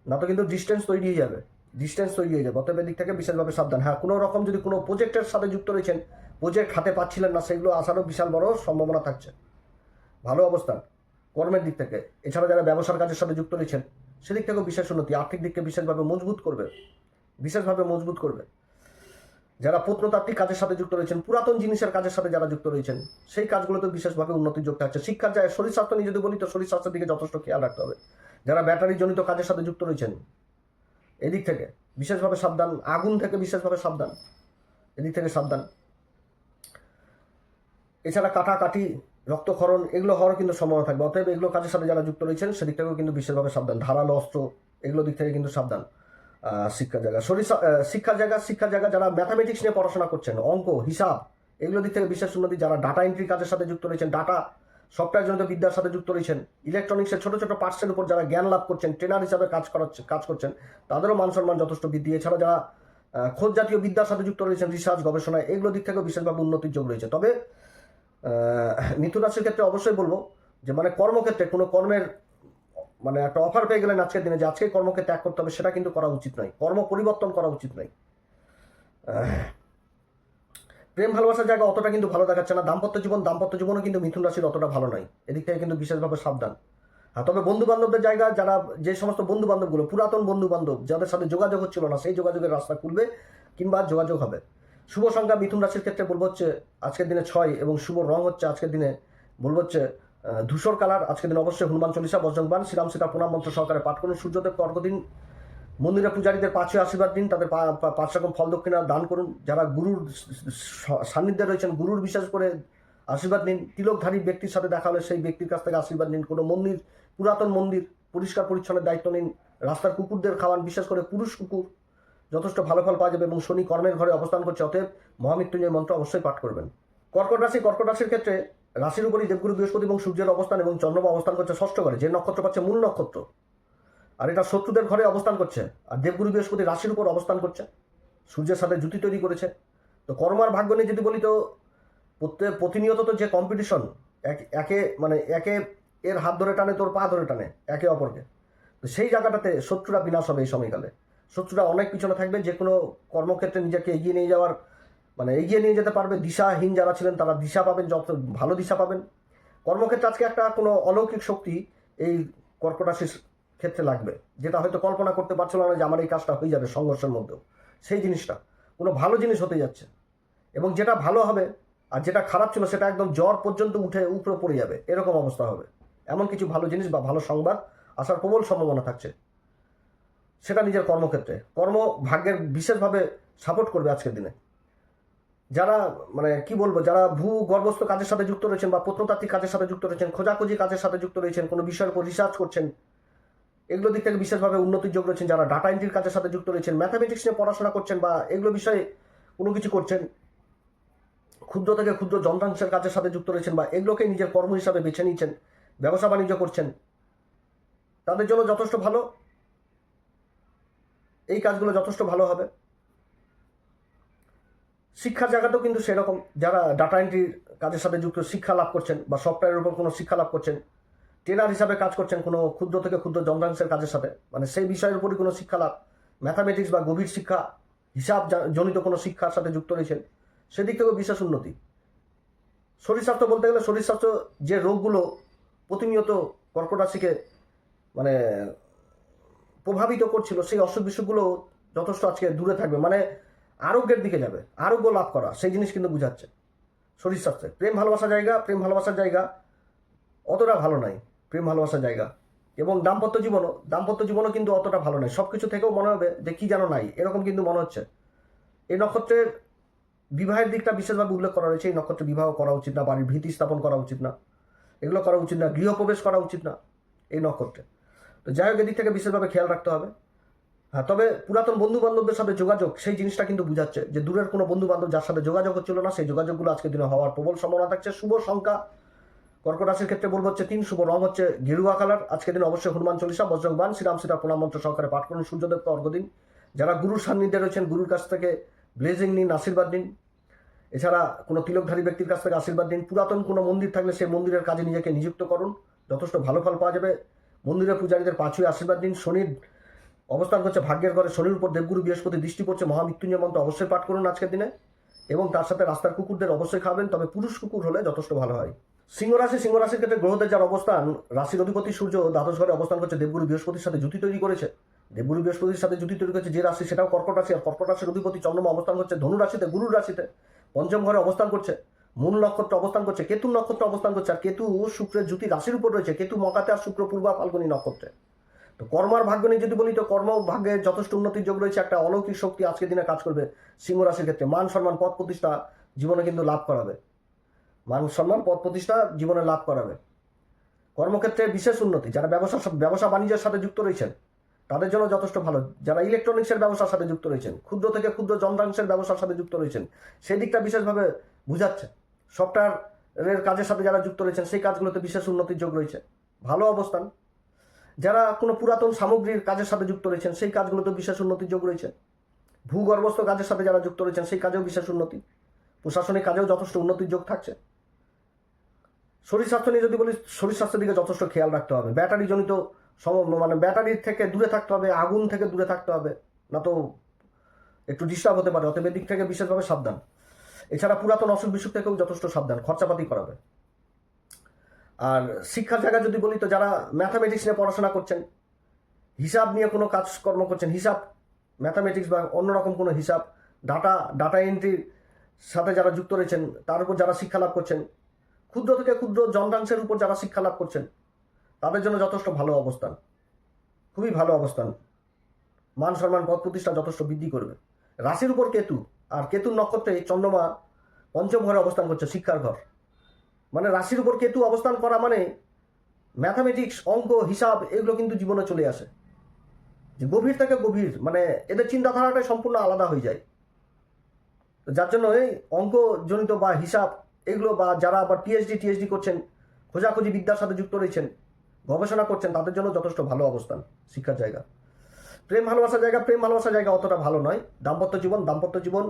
না তো কিন্তু ডিস্টেন্স তৈরি হয়ে যাবে। অতএব দিক থেকে বিশেষভাবে সাবধান। হ্যাঁ, কোনো রকম যদি কোনো প্রজেক্টের সাথে যুক্ত রয়েছেন, প্রজেক্ট হাতে পাচ্ছিলেন না, সেগুলো আসারও বিশাল বড় সম্ভাবনা থাকছে। ভালো অবস্থান কর্মের দিক থেকে। এছাড়া যারা ব্যবসার কাজের সাথে যুক্ত রয়েছেন, সেদিক থেকেও বিশেষ উন্নতি। আর্থিক দিককে বিশেষভাবে মজবুত করবে। যারা প্রত্নতাত্ত্বিক কাজের সাথে যুক্ত রয়েছেন, পুরাতন জিনিসের কাজের সাথে যারা যুক্ত রয়েছেন, সেই কাজগুলোতে বিশেষভাবে উন্নতির যোগ থাকছে। শিক্ষার যায় শরীর স্বাস্থ্য নিয়ে যদি বলি, তো শরীর স্বাস্থ্যের দিকে যথেষ্ট খেয়াল রাখতে হবে। যারা ব্যাটারি জনিত কাজের সাথে যুক্ত রয়েছেন, এদিক থেকে বিশেষভাবে সাবধান। আগুন থেকে বিশেষভাবে সাবধান, এদিক থেকে সাবধান। এছাড়া কাটাকাটি, রক্তক্ষরণ, এগুলো হওয়ার কিন্তু সম্ভাবনা থাকবে। অতএব এগুলো কাজের সাথে যারা যুক্ত রয়েছেন, সেদিক থেকেও কিন্তু বিশেষভাবে সাবধান। ধারালো অস্ত্র, এগুলো দিক থেকে কিন্তু সাবধান। শিক্ষার জায়গা যারা ম্যাথামেটিক্স নিয়ে পড়াশোনা করছেন, অঙ্ক, হিসাব, এগুলো দিক থেকে বিশেষ উন্নতি। যারা ডাটা এন্ট্রি কাজের সাথে যুক্ত রয়েছেন, ডাটা সফটওয়্যার জনিত বিদ্যার সাথে যুক্ত রয়েছেন, ইলেকট্রনিক্সের ছোট ছোট পার্টসের উপর যারা জ্ঞান লাভ করছেন, ট্রেনার হিসাবে কাজ করছেন, তাদেরও মান সম্মান যথেষ্ট বৃদ্ধি। এছাড়া যারা খোঁজ জাতীয় বিদ্যার সাথে যুক্ত রয়েছেন, রিসার্চ, গবেষণা, এগুলো দিক থেকেও বিশেষভাবে উন্নতির যোগ রয়েছে। তবে মিথুন রাশির ক্ষেত্রে অবশ্যই বলবো যে মানে কর্মক্ষেত্রে কোনো কর্মের মানে একটা অফার পেয়ে গেলেন আজকের দিনে, যে আজকে কর্মকে ত্যাগ করতে হবে, সেটা কিন্তু করা উচিত নয়। কর্ম পরিবর্তন করা উচিত নয়। প্রেম ভালোবাসার জায়গা অতটা কিন্তু ভালো দেখাচ্ছে না। দাম্পত্য জীবনও কিন্তু মিথুন রাশির অতটা ভালো নয়। এদিক থেকে কিন্তু বিশেষভাবে সাবধান। হ্যাঁ, তবে বন্ধু বান্ধবদের জায়গা, যারা যে সমস্ত বন্ধু বান্ধবগুলো পুরাতন বন্ধু বান্ধব, যাদের সাথে যোগাযোগ হচ্ছিল না, সেই যোগাযোগের রাস্তা খুলবে কিংবা যোগাযোগ হবে। শুভ সংখ্যা মিথুন রাশির ক্ষেত্রে বলবো হচ্ছে আজকের দিনে 6, এবং শুভ রং হচ্ছে আজকের দিনে বলবো হচ্ছে ধূসর কালার। আজকের দিন অবশ্যই হনুমান চল্লিশা, বজরংবাণ, শ্রীরাম সীতা প্রণাম মন্ত্র সহকারে পাঠ করুন। সূর্যদেবকে অর্ঘ্য দিন, মন্দিরে পূজারীদের 5 আশীর্বাদ দিন, তাদের 5 রকম ফল দক্ষিণা দান করুন। যারা গুরুর সান্নিধ্যে রয়েছেন, গুরুর বিশেষ করে আশীর্বাদ নিন। তিলকধারী ব্যক্তির সাথে দেখা হলে সেই ব্যক্তির কাছ থেকে আশীর্বাদ নিন। কোনো মন্দির, পুরাতন মন্দির পরিষ্কার পরিচ্ছন্নের দায়িত্ব নিন। রাস্তার কুকুরদের খাওয়ান, বিশেষ করে পুরুষ কুকুর, যথেষ্ট ভালো ফল পাওয়া যাবে। এবং শনি কর্মের ঘরে অবস্থান করছে, অতএব মহামৃত্যুঞ্জয় মন্ত্র অবশ্যই পাঠ করবেন। কর্কট রাশির ক্ষেত্রে রাশির উপরই দেবগুরু বৃহস্পতি এবং সূর্যের অবস্থান এবং চন্দ্রমা অবস্থান করছে 6ষ্ঠ ঘরে, যে নক্ষত্র পাচ্ছে মূল নক্ষত্র। আর এটা শত্রুদের ঘরে অবস্থান করছে, আর দেবগুরু বৃহস্পতি রাশির উপর অবস্থান করছে, সূর্যের সাথে জুতি তৈরি করেছে। তো কর্ম আর ভাগ্য নিয়ে যদি বলি তো প্রতিনিয়ত তো যে কম্পিটিশন, একে এর হাত ধরে টানে, তোর পা ধরে টানে একে অপরকে। তো সেই জায়গাটাতে শত্রুরা বিনাশ হবে এই সময়কালে। শত্রুরা অনেক পিছনে থাকবে, যে কোনো কর্মক্ষেত্রে নিজেকে এগিয়ে নিয়ে যাওয়ার এগিয়ে নিয়ে যেতে পারবে। দিশাহীন যারা ছিলেন তারা দিশা পাবেন, যত ভালো দিশা পাবেন। কর্মক্ষেত্রে আজকে একটা কোনো অলৌকিক শক্তি এই কর্কট রাশির ক্ষেত্রে লাগবে, যেটা হয়তো কল্পনা করতে পারছিল না যে আমার এই কাজটা হয়ে যাবে সংঘর্ষের মধ্যেও। সেই জিনিসটা কোনো ভালো জিনিস হতে যাচ্ছে, এবং যেটা ভালো হবে আর যেটা খারাপ ছিল সেটা একদম জ্বর পর্যন্ত উপরে পড়ে যাবে, এরকম অবস্থা হবে। এমন কিছু ভালো জিনিস বা ভালো সংবাদ আসার প্রবল সম্ভাবনা থাকছে, সেটা নিজের কর্মক্ষেত্রে। কর্ম ভাগ্যের বিশেষভাবে সাপোর্ট করবে আজকের দিনে। যারা কি বলবো, যারা ভূগর্ভস্থ কাজের সাথে যুক্ত রয়েছেন বা প্রত্নতাত্ত্বিক কাজের সাথে যুক্ত রয়েছেন, খোঁজাখুঁজি কাজের সাথে যুক্ত রয়েছেন, কোনো বিষয়ের উপর রিসার্চ করছেন, এগুলো দিক থেকে বিশেষভাবে উন্নতির যোগ রয়েছেন। যারা ডাটা এন্ট্রির কাজের সাথে যুক্ত রয়েছেন, ম্যাথামেটিক্স নিয়ে পড়াশোনা করছেন বা এগুলো বিষয়ে কোনো কিছু করছেন, ক্ষুদ্র থেকে ক্ষুদ্র যন্ত্রাংশের কাজের সাথে যুক্ত রয়েছেন বা এগুলোকে নিজের কর্ম হিসাবে বেছে নিয়েছেন, ব্যবসা বাণিজ্য করছেন, তাদের জন্য যথেষ্ট ভালো। এই কাজগুলো যথেষ্ট ভালো হবে। শিক্ষার জায়গাতেও কিন্তু সেরকম, যারা ডাটা এন্ট্রির কাজের সাথে যুক্ত শিক্ষা লাভ করছেন বা সফটওয়্যারের উপর কোনো শিক্ষা লাভ করছেন, ট্রেনার হিসাবে কাজ করছেন কোনো ক্ষুদ্র থেকে ক্ষুদ্র যন্ত্রাংশের কাজের সাথে, সেই বিষয়ের উপরই কোনো শিক্ষা লাভ, ম্যাথামেটিক্স বা গভীর শিক্ষা, হিসাব জনিত কোনো শিক্ষার সাথে যুক্ত রয়েছেন, সেদিক থেকেও বিশেষ উন্নতি। শরীর স্বাস্থ্য বলতে গেলে শরীর স্বাস্থ্য যে রোগগুলো প্রতিনিয়ত কর্কট রাশিকে প্রভাবিত করছিল, সেই অসুখ বিসুখগুলো যথেষ্ট আজকে দূরে থাকবে, আরোগ্যের দিকে যাবে, আরোগ্য লাভ করা, সেই জিনিস কিন্তু বুঝাচ্ছে শরীর স্বাস্থ্যে। প্রেম ভালোবাসার জায়গা অতটা ভালো নাই, প্রেম ভালোবাসার জায়গা। এবং দাম্পত্য জীবনও কিন্তু অতটা ভালো নাই। সব কিছু থেকেও মনে হবে যে কি যেন নাই, এরকম কিন্তু মনে হচ্ছে। এই নক্ষত্রের বিবাহের দিকটা বিশেষভাবে উল্লেখ করা রয়েছে। এই নক্ষত্রে বিবাহ করা উচিত না, বাড়ির ভিত্তি স্থাপন করা উচিত না, এগুলো করা উচিত না, গৃহপ্রবেশ করা উচিত না এই নক্ষত্রে। তো যাই হোক, এদিক থেকে বিশেষভাবে খেয়াল রাখতে হবে। হ্যাঁ, তবে পুরাতন বন্ধু বান্ধবদের সাথে যোগাযোগ, সেই জিনিসটা কিন্তু বুঝাচ্ছে যে দূরের কোনো বন্ধু বান্ধব যার সাথে যোগাযোগ হচ্ছিল না, সেই যোগাযোগগুলো আজকের দিনে হওয়ার প্রবল সম্ভাবনা থাকছে। শুভ সংখ্যা কর্কট রাশির ক্ষেত্রে বলবো হচ্ছে 3, শুভ রং হচ্ছে গেরুয়া কালার। আজকের দিন অবশ্যই হনুমান চল্লিশা, বজ্রংবাণ, শ্রীরাম সীতা প্রণাম মন্ত্র সহকারে পাঠ করুন। সূর্যদেবকে অর্ঘ্য দিন। যারা গুরুর সান্নিধ্যে রয়েছেন, গুরুর কাছ থেকে ব্লেজিং নিন, আশীর্বাদ নিন। এছাড়া কোনো তিলকধারী ব্যক্তির কাছ থেকে আশীর্বাদ দিন। পুরাতন কোনো মন্দির থাকলে সেই মন্দিরের কাজে নিজেকে নিযুক্ত করুন, যথেষ্ট ভালো ফল পাওয়া যাবে। মন্দিরের পূজারীদের পাঁচুই আশীর্বাদ দিন। শনির অবস্থান করছে ভাগ্যের ঘরে, শনির উপর দেবগুরু বৃহস্পতি দৃষ্টি পড়ছে, মহামৃত্যুঞ্জয় মন্ত্র অবশ্যই পাঠ করুন আজকের দিনে। এবং তার সাথে রাস্তার কুকুরদের অবশ্যই খাবেন, তবে পুরুষ কুকুর হলে যথেষ্ট ভালো হয়। সিংহ রাশির ক্ষেত্রে গ্রহদের যার অবস্থান, রাশির অধিপতি সূর্য দ্বাদশ ঘরে অবস্থান করছে, দেবগুরু বৃহস্পতির সাথে জুতি তৈরি করেছে। দেবগুরু বৃহস্পতির সাথে জুতি তৈরি করেছে যে রাশি, সেটাও কর্কট রাশি। আর কর্কট রাশির অধিপতি চন্দ্রমা অবস্থান করছে ধনু রাশিতে, গুরুর রাশিতে, পঞ্চম ঘরে অবস্থান করছে। মূল নক্ষত্র অবস্থান করছে, কেতু নক্ষত্র অবস্থান করছে। আর কেতু শুক্রের জুতি রাশির উপর রয়েছে, কেতু মকাতে আর শুক্র পূর্বা ফাল্গুনী নক্ষত্রে। তো কর্মার ভাগ্য নিয়ে যদি বলি তো কর্ম ভাগ্যে যথেষ্ট উন্নতির যোগ রয়েছে। একটা অলৌকিক শক্তি আজকের দিনে কাজ করবে সিংহ রাশির ক্ষেত্রে। মান সম্মান পদ প্রতিষ্ঠা জীবনে কিন্তু লাভ করাবে, মান সম্মান পদ প্রতিষ্ঠা জীবনে লাভ করাবে। কর্মক্ষেত্রে বিশেষ উন্নতি। যারা ব্যবসা বাণিজ্যের সাথে যুক্ত রয়েছেন তাদের জন্য যথেষ্ট ভালো। যারা ইলেকট্রনিক্সের ব্যবসার সাথে যুক্ত রয়েছেন, ক্ষুদ্র থেকে ক্ষুদ্র যন্ত্রাংশের ব্যবসার সাথে যুক্ত রয়েছেন, সেই দিকটা বিশেষভাবে বুঝাচ্ছে। সফটওয়্যারের কাজের সাথে যারা যুক্ত রয়েছেন, সেই কাজগুলোতে বিশেষ উন্নতির যোগ রয়েছে, ভালো অবস্থান। যারা কোনো পুরাতন সামগ্রীর কাজের সাথে যুক্ত রয়েছেন, সেই কাজগুলোতে বিশেষ উন্নতির যোগ রয়েছে। ভূগর্ভস্থ কাজের সাথে যারা যুক্ত রয়েছেন, সেই কাজেও বিশেষ উন্নতি। প্রশাসনিক কাজেও যথেষ্ট উন্নতির যোগ থাকছে। শরীর স্বাস্থ্য নিয়ে যদি বলি, শরীর স্বাস্থ্যের দিকে যথেষ্ট খেয়াল রাখতে হবে। ব্যাটারি জনিত ব্যাটারির থেকে দূরে থাকতে হবে, আগুন থেকে দূরে থাকতে হবে, না তো একটু ডিস্টার্ব হতে পারে। অতএব দিক থেকে বিশেষভাবে সাবধান। এছাড়া পুরাতন অসুখ বিসুখ থেকেও যথেষ্ট সাবধান, খরচাপাতি করাবে। আর শিক্ষার জায়গা যদি বলি তো যারা ম্যাথামেটিক্স নিয়ে পড়াশোনা করছেন, হিসাব নিয়ে কোনো কাজকর্ম করছেন, হিসাব ম্যাথামেটিক্স বা অন্যরকম কোনো হিসাব, ডাটা এন্ট্রির সাথে যারা যুক্ত রয়েছেন, তার উপর যারা শিক্ষা লাভ করছেন, ক্ষুদ্র থেকে ক্ষুদ্র যন্ত্রাংশের উপর যারা শিক্ষা লাভ করছেন, তাদের জন্য যথেষ্ট ভালো অবস্থান, খুবই ভালো অবস্থান। মান সম্মান পদ প্রতিষ্ঠা যথেষ্ট বৃদ্ধি করবে। রাশির উপর কেতু, আর কেতুর নক্ষত্রে চন্দ্রমা পঞ্চম ঘরে অবস্থান করছে, শিক্ষার ঘর। রাশির উপর কেতু অবস্থান করা ম্যাথামেটিক্স, অঙ্ক, হিসাব এগুলো কিন্তু জীবনে চলে আসে, যে গভীর থেকে গভীর, এদের চিন্তাধারাটাই সম্পূর্ণ আলাদা হয়ে যায়। যার জন্য এই অঙ্ক জনিত বা হিসাব এগুলো, বা যারা আবার পিএইচডি করছেন, খোঁজাখুঁজি বিদ্যার সাথে যুক্ত রয়েছেন, গবেষণা করছেন তাদের জন্য যথেষ্ট ভালো অবস্থান শিক্ষার জায়গা। প্রেম ভালোবাসার জায়গা অতটা ভালো নয়। দাম্পত্য জীবন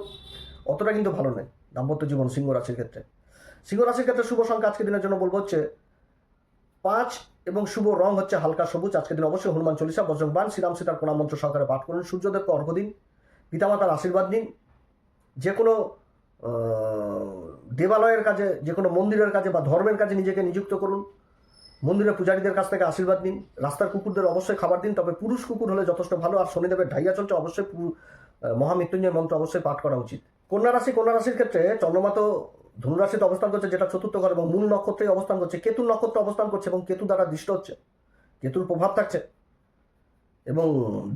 অতটা কিন্তু ভালো নয়। দাম্পত্য জীবন সিংহ রাশির ক্ষেত্রে শুভ সংখ্যা আজকের দিনের জন্য বলবো হচ্ছে 5 এবং শুভ রং হচ্ছে হালকা সবুজ। আজকের দিন অবশ্যই হনুমান চল্লিশা, বজ্রংবাণ, শ্রীরাম সীতার প্রণাম মন্ত্র সহকারে পাঠ করুন। সূর্যদেবকে অর্ঘ্য দিন, পিতামাতার আশীর্বাদ দিন। যে কোনো দেবালয়ের কাজে, যে কোনো মন্দিরের কাজে বা ধর্মের কাজে নিজেকে নিযুক্ত করুন। মন্দিরের পূজারীদের কাছ থেকে আশীর্বাদ নিন। রাস্তার কুকুরদের অবশ্যই খাবার দিন, তবে পুরুষ কুকুর হলে যথেষ্ট ভালো। আর শনিদেবের ঢাইয়া চলছে, অবশ্যই মহামৃত্যুঞ্জয় মন্ত্র অবশ্যই পাঠ করা উচিত। কন্যা রাশির ক্ষেত্রে চন্দ্রমা তো ধনুরাশিতে অবস্থান করছে, যেটা চতুর্থ ঘর এবং মূল নক্ষত্রে অবস্থান করছে। কেতু নক্ষত্র অবস্থান করছে এবং কেতু দ্বারা দৃষ্ট হচ্ছে, কেতুর প্রভাব থাকছে এবং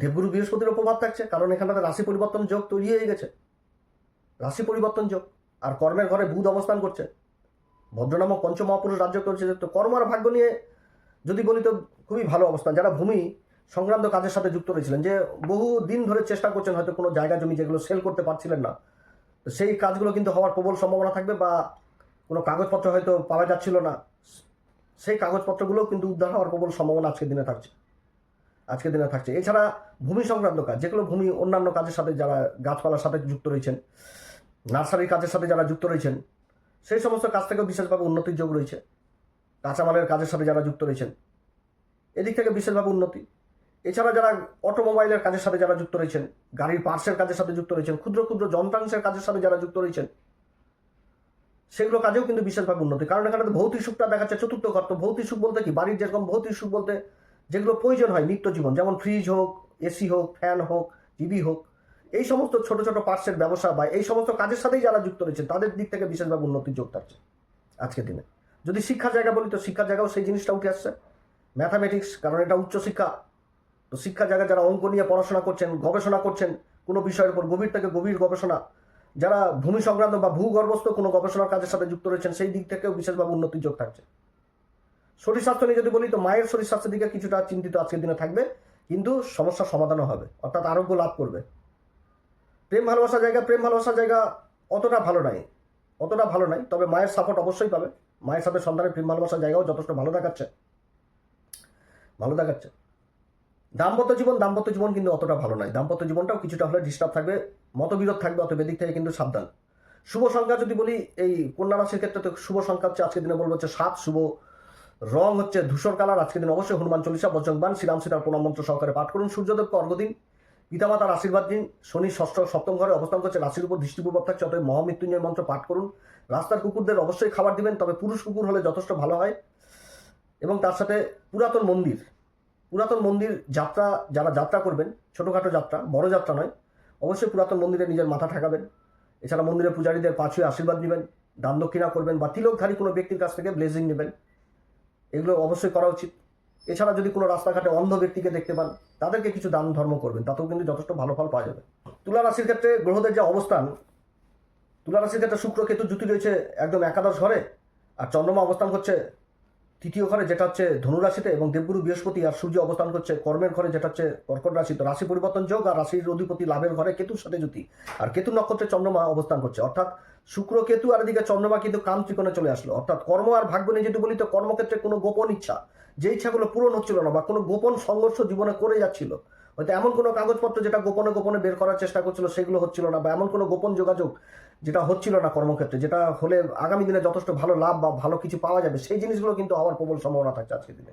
দেবগুরু বৃহস্পতিরও প্রভাব থাকছে, কারণ এখানটাতে রাশি পরিবর্তন যোগ তৈরি হয়ে গেছে, রাশি পরিবর্তন যোগ। আর কর্মের ঘরে বুধ অবস্থান করছে, ভদ্রনামক পঞ্চমহাপুরুষ রাজ্য করছে। তো কর্ম আর ভাগ্য নিয়ে যদি বলি তো খুবই ভালো অবস্থান। যারা ভূমি সংক্রান্ত কাজের সাথে যুক্ত রয়েছিলেন, যে বহু দিন ধরে চেষ্টা করছেন হয়তো কোনো জায়গা জমি যেগুলো সেল করতে পারছিলেন না, তো সেই কাজগুলো কিন্তু হওয়ার প্রবল সম্ভাবনা থাকবে। বা কোনো কাগজপত্র হয়তো পাওয়া যাচ্ছিল না, সেই কাগজপত্রগুলোও কিন্তু উদ্ধার হওয়ার প্রবল সম্ভাবনা আজকের দিনে থাকছে। এছাড়া ভূমি সংক্রান্ত কাজ, যেগুলো ভূমি অন্যান্য কাজের সাথে যারা গাছপালার সাথে যুক্ত রয়েছেন, নার্সারির কাজের সাথে যারা যুক্ত রয়েছেন, সেই সমস্ত কাজ থেকেও বিশেষভাবে উন্নতির যোগ রয়েছে। কাঁচামালের কাজের সাথে যারা যুক্ত রয়েছেন, এদিক থেকে বিশেষভাবে উন্নতি। এছাড়া যারা অটোমোবাইলের কাজের সাথে যারা যুক্ত রয়েছেন, গাড়ির পার্টসের কাজের সাথে যুক্ত রয়েছেন, ক্ষুদ্র ক্ষুদ্র যন্ত্রাংশের কাজের সাথে যারা যুক্ত রয়েছেন, সেগুলো কাজেও কিন্তু বিশেষভাবে উন্নতি। কারণ এখানে তো ভৌতিক সুখটা দেখাচ্ছে চতুর্থ ঘর। তো ভৌতিক সুখ বলতে কি, বাড়ির যেরকম ভৌতিক সুখ বলতে যেগুলো প্রয়োজন হয় নিত্য জীবন, যেমন ফ্রিজ হোক, এসি হোক, ফ্যান হোক, টিভি হোক, এই সমস্ত ছোট ছোট পার্টসের ব্যবসা বা এই সমস্ত কাজের সাথেই যারা যুক্ত রয়েছেন, তাদের দিক থেকে বিশেষভাবে উন্নতির যোগ থাকছে আজকের দিনে। যদি শিক্ষার জায়গা বলি তো শিক্ষার জায়গাও সেই জিনিসটা উঠে আসছে, ম্যাথামেটিক্স, কারণ এটা উচ্চশিক্ষা। তো শিক্ষার জায়গায় যারা অঙ্ক নিয়ে পড়াশোনা করছেন, গবেষণা করছেন কোনো বিষয়ের উপর, গভীর থেকে গভীর গবেষণা, যারা ভূমি সংক্রান্ত বা ভূগর্ভস্থ কোনো গবেষণার কাজের সাথে যুক্ত রয়েছেন, সেই দিক থেকেও বিশেষভাবে উন্নতির যোগ থাকছে। শরীর স্বাস্থ্য নিয়ে যদি বলি তো মায়ের শরীর স্বাস্থ্যের দিকে কিছুটা চিন্তিত আজকের দিনে থাকবে, কিন্তু সমস্যার সমাধানও হবে, অর্থাৎ আরোগ্য লাভ করবে। প্রেম ভালোবাসার জায়গা অতটা ভালো নাই, তবে মায়ের সাপোর্ট অবশ্যই পাবে। মায়ের সাথে সন্তানের প্রেম ভালোবাসার জায়গাও যথেষ্ট ভালো দেখাচ্ছে। দাম্পত্য জীবন কিন্তু অতটা ভালো নয়। দাম্পত্য জীবনটাও কিছুটা হলে ডিস্টার্ব থাকবে, মতবিরোধ থাকবে, অত বেদিক থেকে কিন্তু সাবধান। শুভ সংখ্যা যদি বলি এই কন্যা রাশির ক্ষেত্রে, তো শুভ সংখ্যা হচ্ছে আজকের দিনে বলবো হচ্ছে 7, শুভ রং হচ্ছে ধূসর কালার। আজকের দিন অবশ্যই হনুমান চল্লিশা, বজ্রংবাণ, শ্রীরাম সীতার প্রণাম মন্ত্র সহকারে পাঠ করুন। সূর্যদেবকে অর্ঘ্য দিন, পিতামাতার আশীর্বাদ দিন। শনি সপ্তম ঘরে অবস্থান করছে, রাশির উপর দৃষ্টিপূর্বক থাকছে, অতএব মহামৃত্যুঞ্জয় মন্ত্র পাঠ করুন। রাস্তার কুকুরদের অবশ্যই খাবার দিবেন, তবে পুরুষ কুকুর হলে যথেষ্ট ভালো হয়। এবং তার সাথে পুরাতন মন্দির যাত্রা, যারা যাত্রা করবেন, ছোটোখাটো যাত্রা, বড় যাত্রা নয়, অবশ্যই পুরাতন মন্দিরে নিজের মাথা ঠেকাবেন। এছাড়া মন্দিরের পূজারীদের পা ছুঁয়ে আশীর্বাদ নেবেন, দান দক্ষিণা করবেন, বা তিলকধারী কোনো ব্যক্তির কাছ থেকে ব্লেজিং নেবেন, এগুলো অবশ্যই করা উচিত। এছাড়া যদি কোনো রাস্তাঘাটে অন্ধ ব্যক্তিকে দেখতে পান, তাদেরকে কিছু দান ধর্ম করবেন, তাতেও কিন্তু যথেষ্ট ভালো ফল পাওয়া যাবে। তুলা রাশির ক্ষেত্রে গ্রহদের যে অবস্থান, তুলা রাশির ক্ষেত্রে শুক্র কেতু জুতি রয়েছে একদম একাদশ ঘরে, আর চন্দ্রমা অবস্থান করছে তৃতীয় ঘরে, যেটা হচ্ছে ধনুরাশিতে, এবং দেবগুরু বৃহস্পতি আর সূর্য অবস্থান করছে কর্মের ঘরে, যেটা হচ্ছে কর্কট রাশি। তো রাশি পরিবর্তন যোগ, আর রাশির অধিপতি লাভের ঘরে কেতুর সাথে জুতি, আর কেতু নক্ষত্রে চন্দ্রমা অবস্থান করছে, অর্থাৎ শুক্র কেতু, আর এদিকে চন্দ্রমা কিন্তু কাম ত্রিকোণে চলে আসলো। অর্থাৎ কর্ম আর ভাগ্য নিয়ে যদি বলি তো কর্মক্ষেত্রে কোনো গোপন ইচ্ছা, যে ইচ্ছাগুলো পূরণ হচ্ছিল না, বা কোনো গোপন সংঘর্ষ জীবনে করে যাচ্ছিল, হয়তো এমন কোনো কাগজপত্র যেটা গোপনে বের করার চেষ্টা করছিল, সেগুলো হচ্ছিল না, বা এমন কোনো গোপন যোগাযোগ যেটা হচ্ছিল না কর্মক্ষেত্রে, যেটা হলে আগামী দিনে যথেষ্ট ভালো লাভ বা ভালো কিছু পাওয়া যাবে, সেই জিনিসগুলো কিন্তু হওয়ার প্রবল সম্ভাবনা থাকছে আজকের দিনে।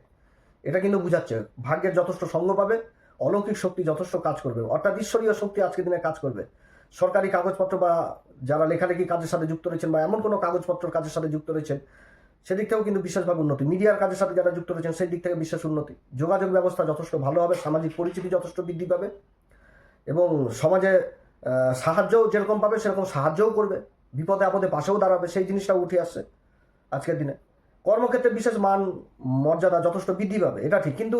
এটা কিন্তু বুঝাচ্ছে ভাগ্যের যথেষ্ট সঙ্গ পাবে, অলৌকিক শক্তি যথেষ্ট কাজ করবে, অর্থাৎ ঈশ্বরীয় শক্তি আজকের দিনে কাজ করবে। সরকারি কাগজপত্র বা যারা লেখালেখি কাজের সাথে যুক্ত রয়েছেন, বা এমন কোনো কাগজপত্রের কাজের সাথে যুক্ত রয়েছেন, সেদিক থেকেও কিন্তু বিশেষভাবে উন্নতি। মিডিয়ার কাজের সাথে যারা যুক্ত রয়েছেন, সেই দিক থেকে বিশেষ উন্নতি। যোগাযোগ ব্যবস্থা যথেষ্ট ভালো হবে, সামাজিক পরিচিতি যথেষ্ট বৃদ্ধি পাবে, এবং সমাজে সাহায্যও যেরকম পাবে সেরকম সাহায্যও করবে, বিপদে আপদে পাশেও দাঁড়াবে, সেই জিনিসটাও উঠে আসছে আজকের দিনে। কর্মক্ষেত্রে বিশেষ মান মর্যাদা যথেষ্ট বৃদ্ধি পাবে, এটা ঠিক। কিন্তু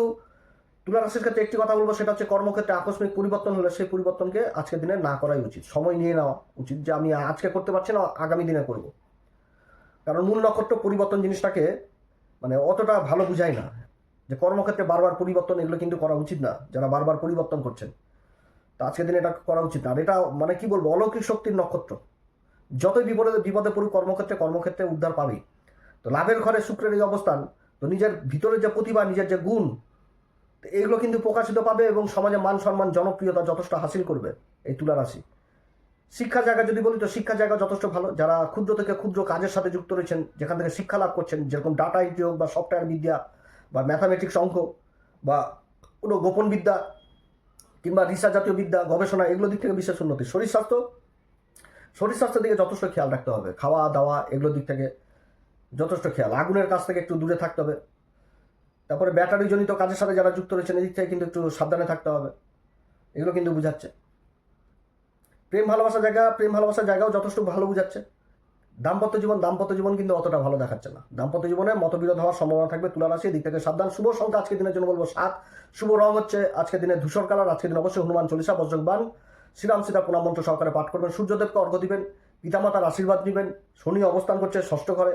তুলা রাশির ক্ষেত্রে একটি কথা বলবো, সেটা হচ্ছে কর্মক্ষেত্রে আকস্মিক পরিবর্তন হলে সেই পরিবর্তনকে আজকের দিনে না করাই উচিত, সময় নিয়ে নেওয়া উচিত, যে আমি আজকে করতে পারছি না, আগামী দিনে করব। কারণ মূল নক্ষত্র পরিবর্তন জিনিসটাকে মানে অতটা ভালো বুঝায় না, যে কর্মক্ষেত্রে বারবার পরিবর্তন, এগুলো কিন্তু করা উচিত না। যারা বারবার পরিবর্তন করছেন, তা আজকের দিনে এটা করা উচিত না। আর এটা মানে কি বলবো, অলৌকিক শক্তির নক্ষত্র, যতই বিপদে পড়ুক কর্মক্ষেত্রে উদ্ধার পাবেই। তো লাভের ঘরে শুক্রের এই অবস্থান তো নিজের ভিতরের যে প্রতিভা, নিজের যে গুণ, এইগুলো কিন্তু প্রকাশিত পাবে এবং সমাজে মান সম্মান জনপ্রিয়তা যথেষ্ট হাসিল করবে এই তুলা রাশি। শিক্ষা জায়গা যদি বলি তো শিক্ষা জায়গা যথেষ্ট ভালো। যারা ক্ষুদ্র থেকে ক্ষুদ্র কাজের সাথে যুক্ত রয়েছেন, যেখান থেকে শিক্ষা লাভ করছেন, যেরকম ডাটা এন্ট্রি হোক বা সফটওয়্যার বিদ্যা বা ম্যাথামেটিক্স অঙ্ক বা কোনো গোপন বিদ্যা কিংবা রিসার্চ জাতীয় বিদ্যা, গবেষণা, এগুলো দিক থেকে বিশেষ উন্নতি। শরীর স্বাস্থ্যের দিকে যথেষ্ট খেয়াল রাখতে হবে। খাওয়া দাওয়া এগুলোর দিক থেকে যথেষ্ট খেয়াল। আগুনের কাছ থেকে একটু দূরে থাকতে হবে। তারপরে ব্যাটারি জনিত কাজের সাথে যারা যুক্ত রয়েছেন এদিক থেকে কিন্তু একটু সাবধানে থাকতে হবে। এগুলো কিন্তু বুঝাচ্ছে। প্রেম ভালোবাসার জায়গাও যথেষ্ট ভালো বুঝাচ্ছে। দাম্পত্য জীবন কিন্তু অতটা ভালো দেখাচ্ছে না। দাম্পত্য জীবনে মতবিরোধ হওয়ার সম্ভাবনা থাকবে তুলা রাশি, এদিক থেকে সাবধান। শুভ সংখ্যা আজকের দিনের জন্য বলবো 7। শুভ রং হচ্ছে আজকের দিনে ধূসর কালার। আজকের দিন অবশ্যই হনুমান চল্লিশা, বজ্রবান, শ্রীরাম সীতা প্রণাম মন্ত্র সহকারে পাঠ করবেন। সূর্যদেবকে অর্ঘ্য দিবেন, পিতামাতার আশীর্বাদ নেবেন। শনি অবস্থান করছে ষষ্ঠ ঘরে,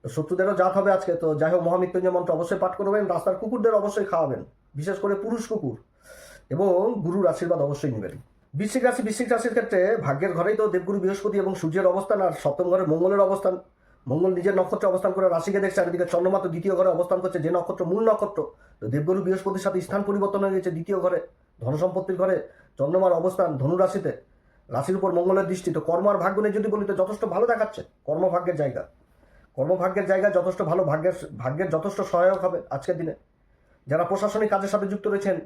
তো শত্রুদেরও জাত হবে আজকে। তো যাই হোক, মহামৃত্যুঞ্জয় মন্ত্র অবশ্যই পাঠ করবেন। রাস্তার কুকুরদের অবশ্যই খাওয়াবেন, বিশেষ করে পুরুষ কুকুর, এবং গুরুর আশীর্বাদ অবশ্যই নেবেন। বৃশ্চিক রাশির ক্ষেত্রে ভাগ্যের ঘরেই তো দেবগুরু বৃহস্পতি এবং সূর্যের অবস্থান, আর সপ্তম ঘরে মঙ্গলের অবস্থান। মঙ্গল নিজের নক্ষত্রে অবস্থান করে রাশিকে দেখছে, আর এদিকে চন্দ্রমা তো দ্বিতীয় ঘরে অবস্থান করছে, যে নক্ষত্র মূল নক্ষত্র। তো দেবগুরু বৃহস্পতির সাথে স্থান পরিবর্তন হয়ে গেছে দ্বিতীয় ঘরে, ধনসম্পত্তির ঘরে চন্দ্রমার অবস্থান ধনু রাশিতে, রাশির উপর মঙ্গলের দৃষ্টি। তো কর্ম আর ভাগ্য নিয়ে যদি বলি তো যথেষ্ট ভালো দেখাচ্ছে। কর্মভাগ্যের জায়গা যথেষ্ট ভালো, ভাগ্যের যথেষ্ট সহায়ক হবে আজকের দিনে। যারা প্রশাসনিক কাজের সাথে যুক্ত রয়েছেন,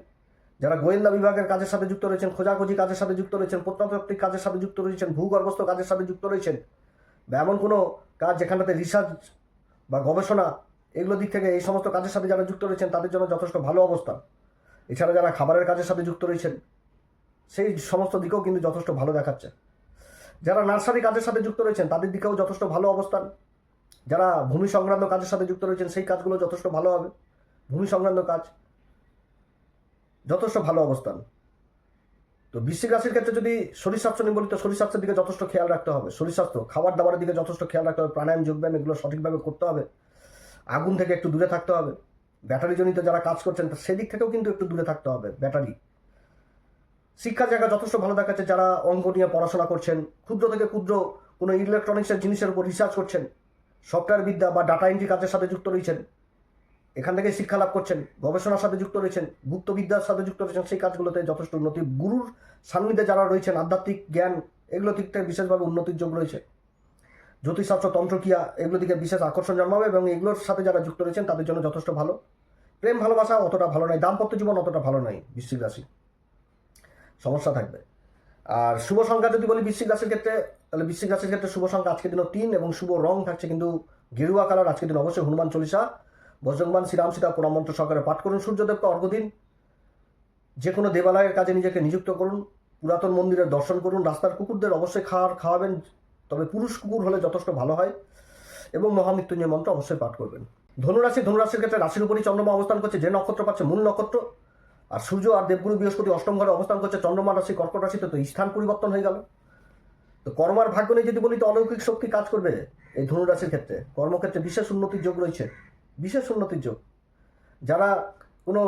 যারা গোয়েন্দা বিভাগের কাজের সাথে যুক্ত রয়েছেন, খোঁজাখুঁজি কাজের সাথে যুক্ত রয়েছেন, প্রত্নতাত্ত্বিক কাজের সাথে যুক্ত রয়েছেন, ভূগর্ভস্থ কাজের সাথে যুক্ত রয়েছেন, বা এমন কোনো কাজ যেখানটাতে রিসার্চ বা গবেষণা এগুলো দিক থেকে এই সমস্ত কাজের সাথে যারা যুক্ত রয়েছেন তাদের জন্য যথেষ্ট ভালো অবস্থান। এছাড়া যারা খাবারের কাজের সাথে যুক্ত রয়েছেন সেই সমস্ত দিকেও কিন্তু যথেষ্ট ভালো দেখাচ্ছে। যারা নার্সারি কাজের সাথে যুক্ত রয়েছেন তাদের দিকেও যথেষ্ট ভালো অবস্থান। যারা ভূমি সংক্রান্ত কাজের সাথে যুক্ত রয়েছেন সেই কাজগুলো যথেষ্ট ভালো হবে। ভূমি সংক্রান্ত কাজ যথেষ্ট ভালো অবস্থান। তো বৃশ্চিক রাশির ক্ষেত্রে যদি শরীর স্বাস্থ্য নিয়ে বলি তো শরীর স্বাস্থ্যের দিকে যথেষ্ট খেয়াল রাখতে হবে। শরীর স্বাস্থ্য, খাবার দাবারের দিকে যথেষ্ট খেয়াল রাখতে হবে। প্রাণায়াম, যোগব্যায়াম এগুলো সঠিকভাবে করতে হবে। আগুন থেকে একটু দূরে থাকতে হবে। ব্যাটারি জনিত যারা কাজ করছেন সেদিক থেকেও কিন্তু একটু দূরে থাকতে হবে। ব্যাটারি শিক্ষার জায়গা যথেষ্ট ভালো দেখাচ্ছে। যারা অঙ্ক নিয়ে পড়াশোনা করছেন, ক্ষুদ্র থেকে ক্ষুদ্র কোনো ইলেকট্রনিক্সের জিনিসের উপর রিসার্চ করছেন, সফটওয়্যার বিদ্যা বা ডাটা এন্ট্রি কাজের সাথে যুক্ত রয়েছেন, এখান থেকে শিক্ষা লাভ করছেন, গবেষণার সাথে যুক্ত রয়েছেন, গুপ্তবিদ্যার সাথে যুক্ত রয়েছেন, সেই কাজগুলোতে যথেষ্ট উন্নতি। গুরুর সান্নিধ্যে যারা রয়েছেন, আধ্যাত্মিক জ্ঞান এগুলো দিক থেকে বিশেষভাবে উন্নতির যোগ রয়েছে। জ্যোতিষশাস্ত্র, তন্ত্রক্রিয়া এগুলো দিকে বিশেষ আকর্ষণ জন্মাবে এবং এগুলোর সাথে যারা যুক্ত রয়েছেন তাদের জন্য যথেষ্ট ভালো। প্রেম ভালোবাসা অতটা ভালো নয়, দাম্পত্য জীবন অতটা ভালো নয়, বৃশ্চিক রাশি সমস্যা থাকবে। আর শুভ সংখ্যা যদি বলি বৃশ্চিক রাশির ক্ষেত্রে, তাহলে বৃশ্চিক রাশির ক্ষেত্রে শুভ সংখ্যা আজকের দিনও 3 এবং শুভ রং থাকছে কিন্তু গেরুয়া কালার। আজকের দিন অবশ্যই হনুমান চল্লিশা, বজ্রবান, শ্রীরাম সীতা প্রণাম মন্ত্র সহকারে পাঠ করুন। সূর্যদেবকে অর্ঘ্য দিন। যে কোনো দেবালয়ের কাজে নিজেকে নিযুক্ত করুন। পুরাতন মন্দিরের দর্শন করুন। রাস্তার কুকুরদের অবশ্যই খাওয়াবেন, তবে পুরুষ কুকুর হলে যথেষ্ট ভালো হয়। এবং মহামৃত্যুঞ্জয় মন্ত্র অবশ্যই পাঠ করবেন। ধনুরাশির ক্ষেত্রে রাশির উপরই চন্দ্রমা অবস্থান করছে, যে নক্ষত্র পাচ্ছে মূল নক্ষত্র। আর সূর্য আর দেবগুরু বৃহস্পতি অষ্টম ঘরে অবস্থান করছে। চন্দ্রমা রাশি কর্কট রাশিতে, তো স্থান পরিবর্তন হয়ে গেল। তো কর্মার ভাগ্য নিয়ে যদি বলি তো অলৌকিক শক্তি কাজ করবে এই ধনুরাশির ক্ষেত্রে। কর্মক্ষেত্রে বিশেষ উন্নতির যোগ রয়েছে, বিশেষ উন্নতির যোগ। যারা কোনো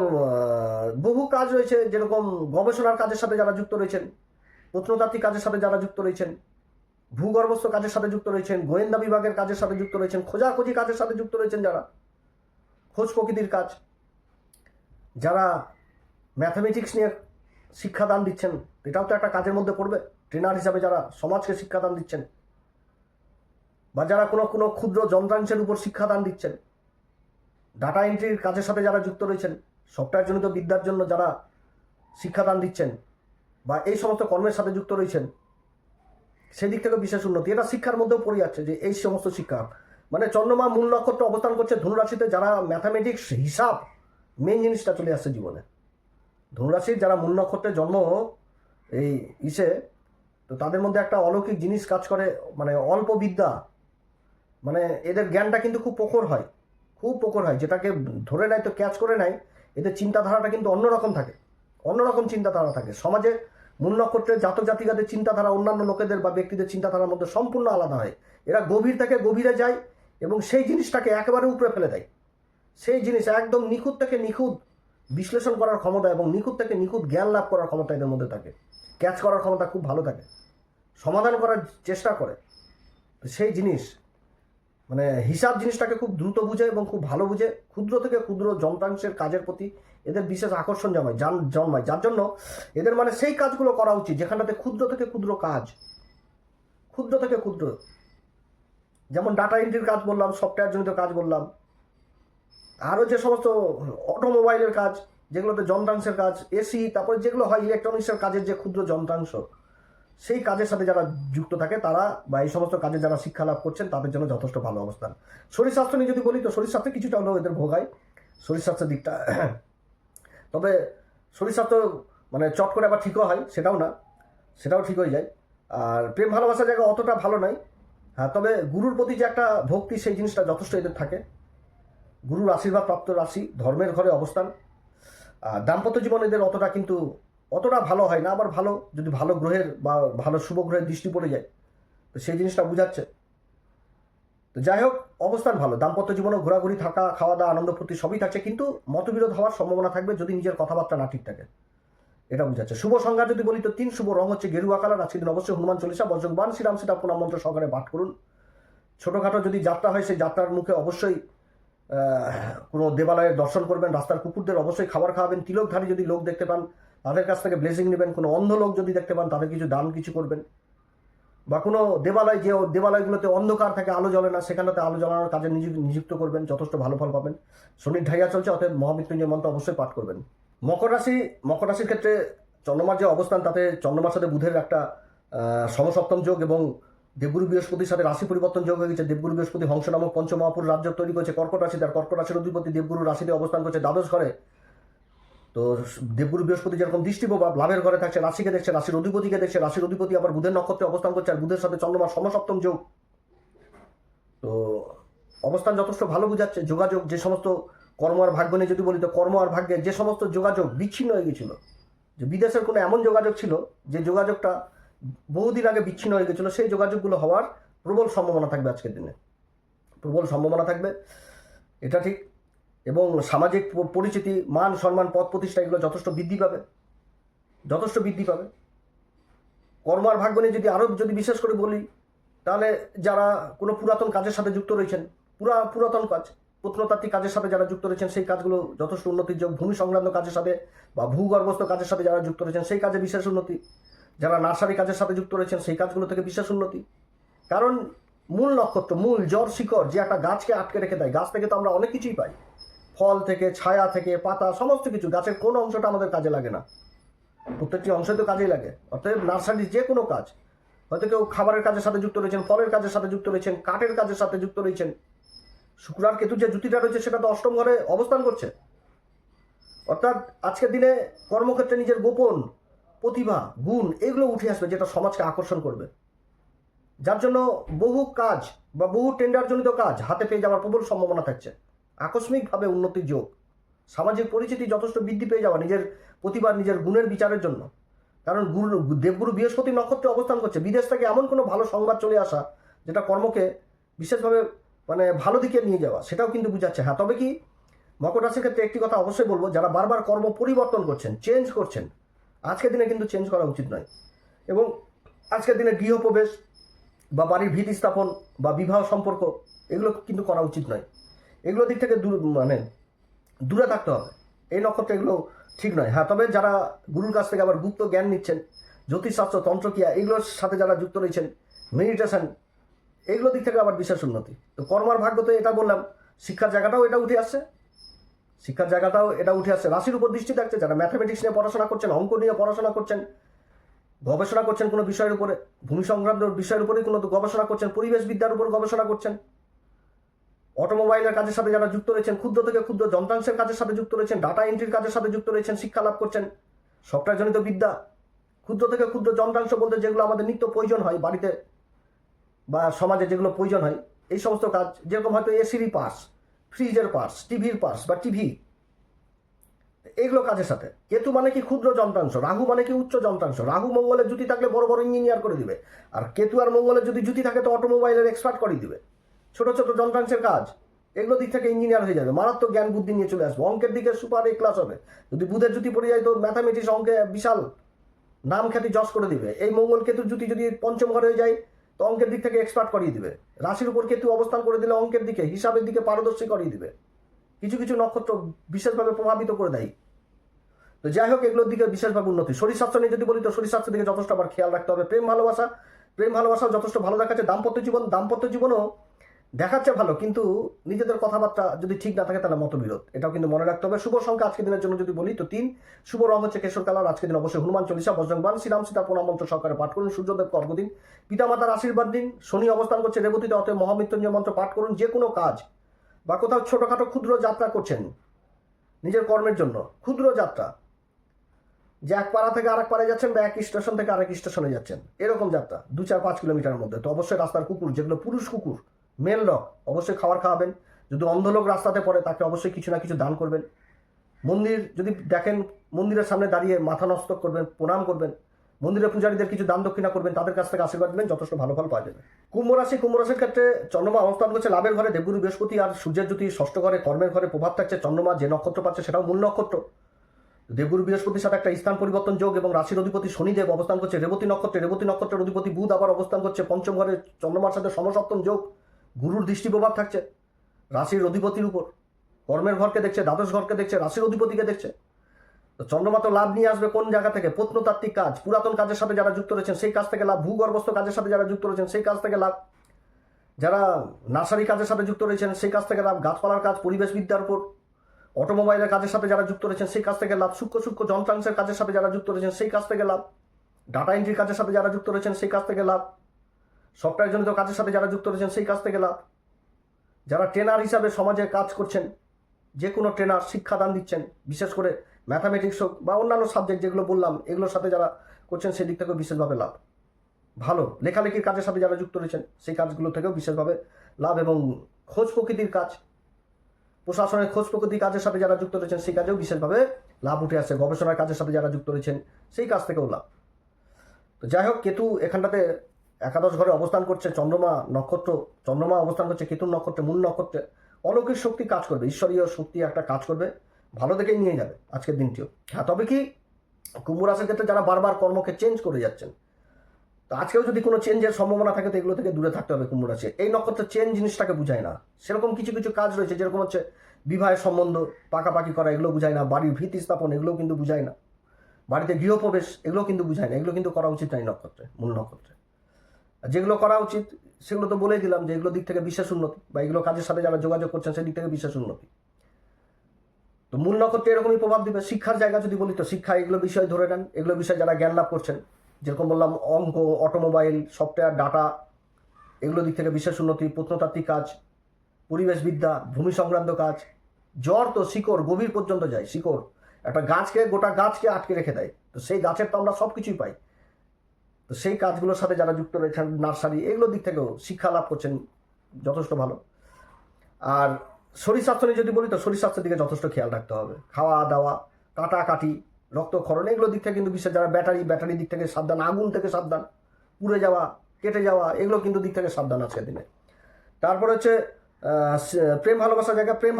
বহু কাজ রয়েছে, যেরকম গবেষণার কাজের সাথে যারা যুক্ত রয়েছেন, প্রত্নতাত্ত্বিক কাজের সাথে যারা যুক্ত রয়েছেন, ভূগর্ভস্থ কাজের সাথে যুক্ত রয়েছেন, গোয়েন্দা বিভাগের কাজের সাথে যুক্ত রয়েছেন, খোঁজাখুঁজি কাজের সাথে যুক্ত রয়েছেন, যারা খোঁজ প্রকৃতির কাজ, যারা ম্যাথামেটিক্স নিয়ে শিক্ষাদান দিচ্ছেন, এটাও তো একটা কাজের মধ্যে পড়বে। ট্রেনার হিসাবে যারা সমাজকে শিক্ষাদান দিচ্ছেন, বা যারা কোনো ক্ষুদ্র যন্ত্রাংশের উপর শিক্ষাদান দিচ্ছেন, ডাটা এন্ট্রির কাজের সাথে যারা যুক্ত রয়েছেন, সফটওয়্যার জনিত বিদ্যার জন্য যারা শিক্ষাদান দিচ্ছেন, বা এই সমস্ত কর্মের সাথে যুক্ত রয়েছেন, সেদিক থেকে বিশেষ উন্নতি। এটা শিক্ষার মধ্যেও পড়ে যাচ্ছে যে এই সমস্ত শিক্ষা, মানে চন্দ্রমা মূল নক্ষত্র অবস্থান করছে ধনুরাশিতে। যারা ম্যাথামেটিক্স, হিসাব, মেন জিনিসটা চলে আসছে জীবনে। ধনুরাশির যারা মূল নক্ষত্রে জন্ম এই তো তাদের মধ্যে একটা অলৌকিক জিনিস কাজ করে, মানে অল্প বিদ্যা, মানে এদের জ্ঞানটা কিন্তু খুব প্রখর হয়, খুব প্রখর হয়। যেটাকে ধরে নেয় তো ক্যাচ করে নেয়। এদের চিন্তাধারাটা কিন্তু অন্যরকম থাকে, অন্যরকম চিন্তাধারা থাকে। সমাজে মূল নক্ষত্রের জাতক জাতিকাদের চিন্তাধারা অন্যান্য লোকেদের বা ব্যক্তিদের চিন্তাধারার মধ্যে সম্পূর্ণ আলাদা হয়। এরা গভীর থেকে গভীরে যায় এবং সেই জিনিসটাকে একেবারে উপরে ফেলে দেয়। সেই জিনিস একদম নিখুঁত থেকে নিখুঁত বিশ্লেষণ করার ক্ষমতা এবং নিখুঁত থেকে নিখুঁত জ্ঞান লাভ করার ক্ষমতা এদের মধ্যে থাকে। ক্যাচ করার ক্ষমতা খুব ভালো থাকে, সমাধান করার চেষ্টা করে। সেই জিনিস মানে হিসাব জিনিসটাকে খুব দ্রুত বুঝে এবং খুব ভালো বুঝে, ক্ষুদ্র থেকে ক্ষুদ্র যন্ত্রাংশের কাজের প্রতি এদের বিশেষ আকর্ষণ জন্মায়, যার জন্য এদের মানে সেই কাজগুলো করা উচিত যেখানটাতে ক্ষুদ্র থেকে ক্ষুদ্র কাজ, ক্ষুদ্র থেকে ক্ষুদ্র, যেমন ডাটা এন্ট্রির কাজ বললাম, সফটওয়্যার জনিত কাজ বললাম, আরও যে সমস্ত অটোমোবাইলের কাজ, যেগুলোতে যন্ত্রাংশের কাজ, এসি, তারপরে যেগুলো হয় ইলেকট্রনিক্সের কাজের যে ক্ষুদ্র যন্ত্রাংশ, সেই কাজের সাথে যারা যুক্ত থাকে তারা বা এই সমস্ত কাজে যারা শিক্ষা লাভ করছেন তাদের জন্য যথেষ্ট ভালো অবস্থান। শরীর স্বাস্থ্য নিয়ে যদি বলি তো শরীর স্বাস্থ্যে কিছুটা হলেও এদের ভোগায় শরীর স্বাস্থ্যের দিকটা, তবে শরীর স্বাস্থ্য মানে চট করে আবার ঠিকও হয় সেটাও না, সেটাও ঠিক হয়ে যায়। আর প্রেম ভালোবাসার জায়গা অতটা ভালো নয়, হ্যাঁ তবে গুরুর প্রতি যে একটা ভক্তি সেই জিনিসটা যথেষ্ট এদের থাকে, গুরুর আশীর্বাদ প্রাপ্ত রাশি, ধর্মের ঘরে অবস্থান। দাম্পত্য জীবন এদের অতটা ভালো হয় না, আবার ভালো যদি ভালো গ্রহের বা ভালো শুভ গ্রহের দৃষ্টি পড়ে যায় তো সেই জিনিসটা বুঝাচ্ছে। তো যাই হোক, অবস্থান ভালো, দাম্পত্য জীবনে ঘোরাঘুরি, থাকা, খাওয়া দাওয়া, আনন্দ ফুর্তি সবই থাকছে, কিন্তু মতবিরোধ হওয়ার সম্ভাবনা থাকবে যদি নিজের কথাবার্তা না ঠিক থাকে, এটা বুঝাচ্ছে। শুভ সংজ্ঞা যদি বলি তো 3 শুভ রং হচ্ছে গেরুয়া কালার। আজকের দিন অবশ্যই হনুমান চল্লিশা, বজ্রবান শ্রীরাম সীতা প্রণাম মন্ত্র সহকারে পাঠ করুন। ছোটোখাটো যদি যাত্রা হয় সেই যাত্রার মুখে অবশ্যই কোনো দেবালয়ের দর্শন করবেন, রাস্তার কুকুরদের অবশ্যই খাবার খাওয়াবেন, তিলকধারী যদি লোক দেখতে পান তাদের কাছ থেকে ব্লেসিং নেবেন, কোনো অন্ধ লোক যদি দেখতে পান তাদের কিছু দান কিছু করবেন, বা কোনো দেবালয়, যে দেবালয়গুলোতে অন্ধকার থাকে, আলো জ্বলে না, সেখানটাতে আলো জ্বালানোর কাজে নিযুক্ত করবেন, যথেষ্ট ভালো ফল পাবেন। শনির ঢাইয়া চলছে, অতএব মহামৃত্যুঞ্জয় মন্ত্র অবশ্যই পাঠ করবেন। মকর রাশির ক্ষেত্রে চন্দ্রমার যে অবস্থান তাতে চন্দ্রমার সাথে বুধের একটা সমসপ্তম যোগ এবং দেবগুরু বৃহস্পতির সাথে রাশি পরিবর্তন যোগ হয়ে গেছে। দেবগুরু বৃহস্পতি হংস নামক পঞ্চমহাপুর রাজ্য তৈরি করেছে কর্কট রাশি, তার কর্কট রাশির অধিপতি দেবগুরু রাশিতে অবস্থান করছে দ্বাদশ ঘরে। তো দেবগুরু বৃহস্পতি যেরকম দৃষ্টি প্রভাব লাভের ঘরে থাকছে, রাশিকে দেখছে, রাশির অধিপতিকে দেখছে, রাশির অধিপতি আবার বুধের নক্ষত্রে অবস্থান করছে, আর বুধের সাথে চন্দ্রমার সমসপ্তম যোগ। তো অবস্থান যথেষ্ট ভালো বুঝাচ্ছে। যোগাযোগ, যে সমস্ত কর্ম আর ভাগ্য নিয়ে যদি বলি তো কর্ম আর ভাগ্যের যে সমস্ত যোগাযোগ বিচ্ছিন্ন হয়ে গেছিল, যে বিদেশের কোনো এমন যোগাযোগ ছিল যে যোগাযোগটা বহুদিন আগে বিচ্ছিন্ন হয়ে গেছিলো, সেই যোগাযোগগুলো হওয়ার প্রবল সম্ভাবনা থাকবে আজকের দিনে, প্রবল সম্ভাবনা থাকবে, এটা ঠিক। এবং সামাজিক পরিচিতি, মান সম্মান, পদ প্রতিষ্ঠা এগুলো যথেষ্ট বৃদ্ধি পাবে, যথেষ্ট বৃদ্ধি পাবে। কর্ম আর ভাগ্য নিয়ে যদি বিশেষ করে বলি তাহলে যারা কোনো পুরাতন কাজের সাথে যুক্ত রয়েছেন, পুরাতন কাজ, প্রত্নতাত্ত্বিক কাজের সাথে যারা যুক্ত রয়েছেন সেই কাজগুলো যথেষ্ট উন্নতির যোগ। ভূমি সংক্রান্ত কাজের সাথে বা ভূগর্ভস্থ কাজের সাথে যারা যুক্ত রয়েছেন সেই কাজে বিশেষ উন্নতি। যারা নার্সারি কাজের সাথে যুক্ত রয়েছেন সেই কাজগুলো থেকে বিশেষ উন্নতি, কারণ মূল নক্ষত্র, মূল জড় শিকড় যে একটা গাছকে আটকে রেখে দেয়, গাছ থেকে তো আমরা অনেক কিছুই পাই, ফল থেকে, ছায়া থেকে, পাতা, সমস্ত কিছু। গাছের কোন অংশটা আমাদের কাজে লাগে না, প্রত্যেকটি অংশ তো কাজেই লাগে। অর্থাৎ নার্সারির যে কোনো কাজ, হয়তো কেউ খাবারের কাজের সাথে যুক্ত রয়েছেন, ফলের কাজের সাথে যুক্ত রয়েছেন, কাঠের কাজের সাথে যুক্ত রয়েছেন। শুক্র আর কেতু যে জুতিটা রয়েছে সেটা তো অষ্টম ঘরে অবস্থান করছে। অর্থাৎ আজকের দিনে কর্মক্ষেত্রে নিজের গোপন প্রতিভা, গুণ এগুলো উঠে আসবে যেটা সমাজকে আকর্ষণ করবে, যার জন্য বহু কাজ বা বহু টেন্ডারজনিত কাজ হাতে পেয়ে যাওয়ার প্রবল সম্ভাবনা থাকছে। আকস্মিকভাবে উন্নতির যোগ, সামাজিক পরিচিতি যথেষ্ট বৃদ্ধি পেয়ে যাওয়া নিজের প্রতিভা, নিজের গুণের বিচারের জন্য। কারণ দেবগুরু বৃহস্পতি নক্ষত্রে অবস্থান করছে, বিদেশ থেকে এমন কোনো ভালো সংবাদ চলে আসা যেটা কর্মকে বিশেষভাবে মানে ভালো দিকে নিয়ে যাওয়া, সেটাও কিন্তু বুঝাচ্ছে। হ্যাঁ, তবে কি মকর রাশির ক্ষেত্রে একটি কথা অবশ্যই বলবো, যারা বারবার কর্ম পরিবর্তন করছেন, চেঞ্জ করছেন, আজকের দিনে কিন্তু চেঞ্জ করা উচিত নয়। এবং আজকের দিনে গৃহপ্রবেশ বা বাড়ির ভিত স্থাপন বা বিবাহ সম্পর্ক এগুলো কিন্তু করা উচিত নয়। এগুলো দিক থেকে দূরে থাকতে হবে, এই নক্ষত্রে এগুলো ঠিক নয়। হ্যাঁ, তবে যারা গুরুর কাছ থেকে আবার গুপ্ত জ্ঞান নিচ্ছেন, জ্যোতিষশাস্ত্র, তন্ত্রক্রিয়া এগুলোর সাথে যারা যুক্ত রয়েছেন, মেডিটেশন, এগুলো দিক থেকে আবার বিশেষ উন্নতি। তো কর্মার ভাগ্য তো এটা বললাম, শিক্ষার জায়গাটাও এটা উঠে আসছে, রাশির উপর দৃষ্টি থাকছে। যারা ম্যাথামেটিক্স নিয়ে পড়াশোনা করছেন, অঙ্ক নিয়ে পড়াশোনা করছেন, গবেষণা করছেন কোনো বিষয়ের উপরে, ভূমি সংক্রান্ত বিষয়ের উপরে কোনো গবেষণা করছেন, পরিবেশ বিদ্যার উপর গবেষণা করছেন, অটোমোবাইলের কাজের সাথে যারা যুক্ত রয়েছেন, ক্ষুদ্র থেকে ক্ষুদ্র যন্ত্রাংশের কাজের সাথে যুক্ত রয়েছেন, ডাটা এন্ট্রির কাজের সাথে যুক্ত রয়েছেন, শিক্ষা লাভ করছেন, সফটওয়্যার জনিত বিদ্যা, ক্ষুদ্র থেকে ক্ষুদ্র যন্ত্রাংশ বলতে যেগুলো আমাদের নিত্য প্রয়োজন হয় বাড়িতে বা সমাজে, যেগুলো প্রয়োজন হয় এই সমস্ত কাজ, যেরকম হয়তো এসির পার্টস, ফ্রিজের পার্টস, টিভির পার্টস বা টিভি, এগুলো কাজের সাথে। কেতু মানে কি ক্ষুদ্র যন্ত্রাংশ, রাহু মানে কি উচ্চ যন্ত্রাংশ। রাহু মঙ্গলের জুতি থাকলে বড় বড় ইঞ্জিনিয়ার করে দিবে, আর কেতু আর মঙ্গলের যদি জুতি থাকে তো অটোমোবাইলের এক্সপার্ট করে দিবে। ছোট ছোট যন্ত্রাংশের কাজ, এগুলো দিক থেকে ইঞ্জিনিয়ার হয়ে যাবে, মারাত্মক জ্ঞান বুদ্ধি নিয়ে চলে আসবে, অঙ্কের দিকে সুপার এ ক্লাস হবে। যদি বুধের জুতি পড়ে যায় তো ম্যাথামেটিক্স, অঙ্কে বিশাল নাম খ্যাতি যশ করে দিবে। এই মঙ্গল কেতুর জুতি যদি পঞ্চম ঘরে হয়ে যায় তো অঙ্কের দিক থেকে এক্সপার্ট করিয়ে দিবে। রাশির উপর কেতু অবস্থান করে দিলে অঙ্কের দিকে, হিসাবের দিকে পারদর্শী করিয়ে দিবে। কিছু কিছু নক্ষত্র বিশেষভাবে প্রভাবিত করে দেয়। তো যাই হোক, এগুলোর দিকে বিশেষভাবে উন্নতি। শরীর স্বাস্থ্য নিয়ে যদি বলি তো শরীর স্বাস্থ্যের দিকে যথেষ্ট আবার খেয়াল রাখতে হবে। প্রেম ভালোবাসাও যথেষ্ট ভালো দেখাচ্ছে। দাম্পত্য জীবনও দেখাচ্ছে ভালো, কিন্তু নিজেদের কথাবার্তা যদি ঠিক না থাকে তাহলে মতবিরোধ, এটাও কিন্তু মনে রাখতে হবে। শুভ সংখ্যা আজকের দিনের জন্য যদি বলি তো 3। শুভ রং হচ্ছে কেশর কালার। আজকের দিন অবশ্যই হনুমান চল্লিশা, বজরংবাণ, শ্রীরাম সীতা প্রণাম মন্ত্র সহকারে পাঠ করুন। সূর্যদেবকে অর্ঘ্য দিন, পিতামাতার আশীর্বাদ দিন। শনি অবস্থান করছে রেবতীতে, অতএব মহামৃত্যুঞ্জয় মন্ত্র পাঠ করুন। যে কোনো কাজ বা কোথাও ছোটখাটো ক্ষুদ্র যাত্রা করছেন নিজের কর্মের জন্য, ক্ষুদ্র যাত্রা, যে এক পাড়া থেকে আরেক পাড়ায় যাচ্ছেন বা এক স্টেশন থেকে আরেক স্টেশনে যাচ্ছেন, এরকম যাত্রা 2-4-5 কিলোমিটারের মধ্যে, তো অবশ্যই রাস্তার কুকুর, যেগুলো পুরুষ কুকুর, মেল ডগ, অবশ্যই খাবার খাওয়াবেন। যদি অন্ধ লোক রাস্তাতে পড়ে তাকে অবশ্যই কিছু না কিছু দান করবেন। মন্দির যদি দেখেন, মন্দিরের সামনে দাঁড়িয়ে মাথা নমস্কার করবেন, প্রণাম করবেন। মন্দিরের পূজারীদের কিছু দান দক্ষিণা করবেন, তাদের কাছ থেকে আশীর্বাদ নেবেন, যথেষ্ট ভালো ফল পাওয়া যাবে। কুম্ভ রাশির ক্ষেত্রে চন্দ্রমা অবস্থান করছে লাভের ঘরে, দেবগুরু বৃহস্পতি আর সূর্যের জ্যোতি ষষ্ঠ ঘরে, কর্মের ঘরে প্রভাব থাকছে। চন্দ্রমা যে নক্ষত্র পাচ্ছে সেটাও মূল নক্ষত্র। দেবগুরু বৃহস্পতির সাথে একটা স্থান পরিবর্তন যোগ, এবং রাশির অধিপতি শনিদেব অবস্থান করছে রেবতী নক্ষত্রের অধিপতি বুধ আবার অবস্থান করছে পঞ্চম ঘরে, চন্দ্রমার সাথে সমসপ্তম যোগ। গুরুর দৃষ্টি প্রভাব থাকছে রাশির অধিপতির উপর। কর্মের ঘরকে দেখছে, দ্বাদশ ঘরকে দেখছে, রাশির অধিপতিকে দেখছে। তো চন্দ্রমা তো লাভ নিয়ে আসবে কোন জায়গা থেকে? প্রত্নতাত্ত্বিক কাজ, পুরাতন কাজের সাথে যারা যুক্ত রয়েছেন সেই কাজ থেকে লাভ, ভূগর্ভস্থ কাজের সাথে যারা যুক্ত রয়েছেন সেই কাজ থেকে লাভ, যারা নার্সারি কাজের সাথে যুক্ত রয়েছেন সেই কাজ থেকে লাভ, গাছপালার কাজ, পরিবেশবিদ্যার উপর, অটোমোবাইলের কাজের সাথে যারা যুক্ত রয়েছেন সেই কাজ থেকে লাভ, সূক্ষ্ম যন্ত্রাংশের কাজের সাথে যারা যুক্ত রয়েছেন সেই কাজ থেকে লাভ, ডাটা এন্ট্রির কাজের সাথে যারা যুক্ত রয়েছেন সেই কাজ থেকে লাভ, সফটওয়্যারজনিত কাজের সাথে যারা যুক্ত রয়েছেন সেই কাজ থেকে লাভ, যারা ট্রেনার হিসাবে সমাজে কাজ করছেন, যে কোনো ট্রেনার শিক্ষাদান দিচ্ছেন, বিশেষ করে ম্যাথামেটিক্স হোক বা অন্যান্য সাবজেক্ট যেগুলো বললাম এগুলোর সাথে যারা করছেন সেদিক থেকেও বিশেষভাবে লাভ। ভালো লেখালেখির কাজের সাথে যারা যুক্ত রয়েছেন সেই কাজগুলো থেকেও বিশেষভাবে লাভ, এবং খোঁজ প্রকৃতির কাজ, প্রশাসনের খোঁজ প্রকৃতির কাজের সাথে যারা যুক্ত রয়েছেন সেই কাজেও বিশেষভাবে লাভ উঠে আসছে। গবেষণার কাজের সাথে যারা যুক্ত রয়েছেন সেই কাজ থেকেও লাভ। তো যাই হোক, কেতু এখানটাতে একাদশ ঘরে অবস্থান করছে, চন্দ্রমা অবস্থান করছে কেতুর নক্ষত্রে, মূল নক্ষত্রে। অলৌকিক শক্তি কাজ করবে, ঈশ্বরীয় শক্তি একটা কাজ করবে, ভালো দেখেই নিয়ে যাবে আজকের দিনটিও। হ্যাঁ, তবে কি কুম্ভ রাশির ক্ষেত্রে যারা বারবার কর্মকে চেঞ্জ করে যাচ্ছেন, তো আজকেও যদি কোনো চেঞ্জের সম্ভাবনা থাকে তো এগুলো থেকে দূরে থাকতে হবে কুম্ভ রাশি। এই নক্ষত্রে চেঞ্জ জিনিসটাকে বুঝায় না। সেরকম কিছু কিছু কাজ রয়েছে, যেরকম হচ্ছে বিবাহের সম্বন্ধ পাকাপাকি করা, এগুলো বুঝায় না। বাড়ির ভিত্তি স্থাপন, এগুলোও কিন্তু বুঝায় না। বাড়িতে গৃহপ্রবেশ, এগুলো কিন্তু বুঝায় না। এগুলো কিন্তু করা উচিত না এই নক্ষত্রে, মূল নক্ষত্রে। যেগুলো করা উচিত সেগুলো তো বলেই দিলাম, যে এগুলো দিক থেকে বিশেষ উন্নতি, বা এগুলো কাজের সাথে যারা যোগাযোগ করছেন সেই দিক থেকে বিশেষ উন্নতি। তো মূল নক্ষত্রে এরকমই প্রভাব দিবে। শিক্ষার জায়গা যদি বলি তো শিক্ষা, এগুলো বিষয় ধরে নেন, এগুলো বিষয়ে যারা জ্ঞান লাভ করছেন, যেরকম বললাম অঙ্ক, অটোমোবাইল, সফটওয়্যার, ডাটা, এগুলো দিক থেকে বিশেষ উন্নতি। প্রত্নতাত্ত্বিক কাজ, পরিবেশবিদ্যা, ভূমি সংক্রান্ত কাজ। জ্বর তো শিকড় গভীর পর্যন্ত যায়, শিকড় একটা গোটা গাছকে আটকে রেখে দেয়, তো সেই গাছের তো আমরা সব কিছুই পাই। তো সেই কাজগুলোর সাথে যারা যুক্ত রয়েছেন, নার্সারি, এগুলোর দিক থেকেও শিক্ষা লাভ করছেন, যথেষ্ট ভালো। আর শরীর স্বাস্থ্য নিয়ে যদি বলি তো শরীর স্বাস্থ্যের দিকে যথেষ্ট খেয়াল রাখতে হবে। খাওয়া দাওয়া, কাটাকাটি, রক্তক্ষরণ, এগুলোর দিক থেকে কিন্তু বিশেষ, যারা ব্যাটারি দিক থেকে সাবধান, আগুন থেকে সাবধান, পুড়ে যাওয়া, কেটে যাওয়া, এগুলো কিন্তু দিক থেকে সাবধান আজকের দিনে। তারপর হচ্ছে প্রেম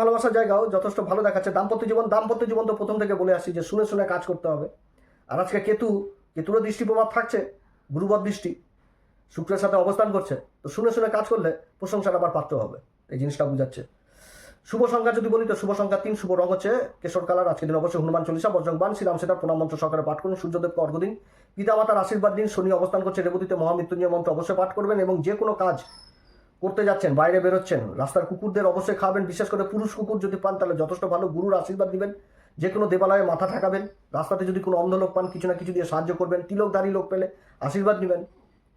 ভালোবাসার জায়গাও যথেষ্ট ভালো দেখাচ্ছে। দাম্পত্য জীবন তো প্রথম থেকে বলে আসছি যে শুনে শুনে কাজ করতে হবে। আর আজকে কেতুরও দৃষ্টি প্রভাব থাকছে, গুরুবর দৃষ্টি, শুক্রের সাথে অবস্থান করছে, তো শুনে শুনে কাজ করলে প্রশংসার আবার পাত্র হবে, এই জিনিসটা বুঝাচ্ছে। শুভ সংখ্যা যদি বলি তো শুভ সংখ্যা 3, শুভ রং হচ্ছে কেশর কালার। আজকের দিন অবশ্যই হনুমান চল্লিশা, বজরংবাণ, শ্রীরাম সীতা প্রণাম মন্ত্র সহকারে পাঠ করুন। সূর্যদেবকে অর্ঘ্য দিন, পিতামাতার আশীর্বাদ দিন। শনি অবস্থান করছে রেবতীতে, মহামৃত্যুঞ্জয় মন্ত্র অবশ্যই পাঠ করবেন। এবং যে কোনো কাজ করতে যাচ্ছেন, বাইরে বেরোচ্ছেন, রাস্তার কুকুরদের অবশ্যই খাবেন, বিশেষ করে পুরুষ কুকুর যদি পান তাহলে যথেষ্ট ভালো। গুরুর আশীর্বাদ দিবেন, যে কোনো দেবালয়ে মাথা ঠাকাবেন। রাস্তাতে যদি কোনো অন্ধ লোক পান কিছু না কিছু দিয়ে সাহায্য করবেন। তিলকধারী লোক পেলে আশীর্বাদ নেবেন,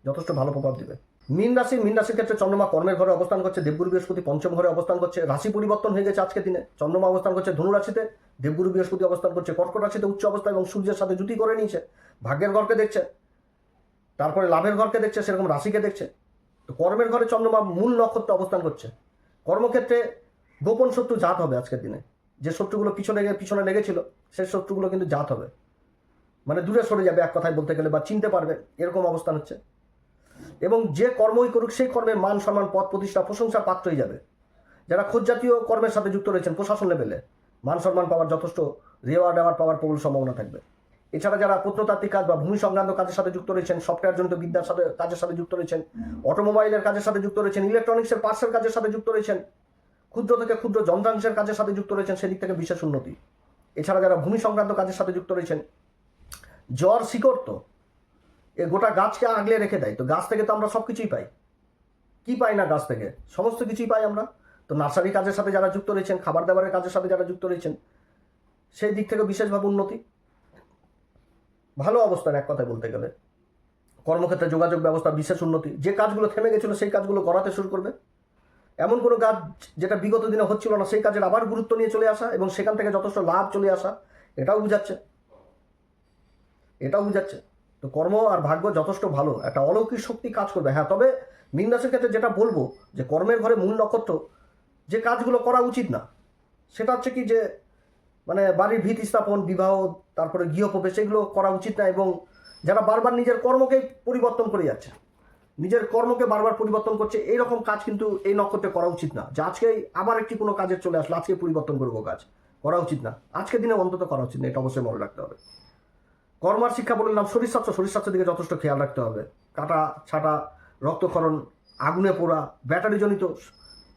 যথেষ্ট ভালো প্রভাব দিবে। মীন রাশির ক্ষেত্রে চন্দ্রমা কর্মের ঘরে অবস্থান করছে, দেবগুরু বৃহস্পতি পঞ্চম ঘরে অবস্থান করছে। রাশি পরিবর্তন হয়ে গেছে আজকের দিনে। চন্দ্রমা অবস্থান করছে ধনু রাশিতে, দেবগুরু বৃহস্পতি অবস্থান করছে কর্কট রাশিতে উচ্চ অবস্থা, এবং সূর্যের সাথে জুতি করে নিয়েছে। ভাগ্যের ঘরকে দেখছে, তারপরে লাভের ঘরকে দেখছে, সেরকম রাশিকে দেখছে। তো কর্মের ঘরে চন্দ্রমা মূল নক্ষত্রে অবস্থান করছে। কর্মক্ষেত্রে গোপন শত্রু জাত হবে আজকের দিনে। যে শত্রুগুলো পিছনে লেগেছিল সেই শত্রুগুলো কিন্তু জাত হবে, মানে দূরে সরে যাবে এক কথায় বলতে গেলে, বা চিনতে পারবে, এরকম অবস্থান হচ্ছে। এবং যে কর্মই করুক সেই কর্মের মান সম্মান, পদ প্রতিষ্ঠা, প্রশংসা পাত্র হয়ে যাবে। যারা খোঁজ জাতীয় কর্মের সাথে যুক্ত রয়েছেন প্রশাসন লেভেলে, মান সম্মান পাওয়ার যথেষ্ট, রেওয়ার্ড পাওয়ার প্রবল সম্ভাবনা থাকবে। এছাড়া যারা প্রত্নতাত্ত্বিক কাজ বা ভূমি সংক্রান্ত কাজের সাথে যুক্ত রয়েছেন, সফটওয়্যার জনিত বিদ্যার সাথে কাজের সাথে যুক্ত রয়েছেন, অটোমোবাইলের কাজের সাথে যুক্ত রয়েছেন, ইলেকট্রনিক্সের পার্টসের কাজের সাথে যুক্ত রয়েছেন, ক্ষুদ্র থেকে ক্ষুদ্র যন্ত্রাংশের কাজের সাথে যুক্ত রয়েছেন, সেদিক থেকে বিশেষ উন্নতি। এছাড়া যারা ভূমি সংক্রান্ত কাজের সাথে যুক্ত রয়েছেন, জ্বর শিকড় তো এ গোটা গাছকে আগলে রেখে দেয়। তো গাছ থেকে তো আমরা সব কিছুই পাই, কি পাই না গাছ থেকে? সমস্ত কিছুই পাই আমরা। তো নার্সারি কাজের সাথে যারা যুক্ত রয়েছেন, খাবার দাবারের কাজের সাথে যারা যুক্ত রয়েছেন, সেই দিক থেকে বিশেষভাবে উন্নতি, ভালো অবস্থান এক কথায় বলতে গেলে। কর্মক্ষেত্রে যোগাযোগ ব্যবস্থা বিশেষ উন্নতি। যে কাজগুলো থেমে গেছিল সেই কাজগুলো করাতে শুরু করবে। এমন কোনো কাজ যেটা বিগত দিনে হচ্ছিল না, সেই কাজের আবার গুরুত্ব নিয়ে চলে আসা এবং সেখান থেকে যথেষ্ট লাভ চলে আসা, এটাও বুঝাচ্ছে। তো কর্ম আর ভাগ্য যথেষ্ট ভালো, একটা অলৌকিক শক্তি কাজ করবে। হ্যাঁ, তবে মীন রাশির ক্ষেত্রে যেটা বলবো যে কর্মের ঘরে মূল নক্ষত্র যে কাজগুলো করা উচিত না, সেটা হচ্ছে কি যে মানে বাড়ির ভিত স্থাপন, বিবাহ, তারপরে গৃহপ্রবেশ, এগুলো করা উচিত না। এবং যারা বারবার নিজের কর্মকে পরিবর্তন করে যাচ্ছে, নিজের কর্মকে বারবার পরিবর্তন করছে, এইরকম কাজ কিন্তু এই নক্ষত্রে করা উচিত না। যে আজকে আবার একটি কোনো কাজের চলে আসলো, আজকে পরিবর্তন করবো, কাজ করা উচিত না, আজকের দিনে অন্তত করা উচিত না, এটা অবশ্যই মনে রাখতে হবে। কর্মার শিক্ষা বললাম, শরীরস্বাস্থ্যের দিকে যথেষ্ট খেয়াল রাখতে হবে। কাটা ছাটা, রক্তক্ষরণ, আগুনে পোড়া, ব্যাটারিজনিত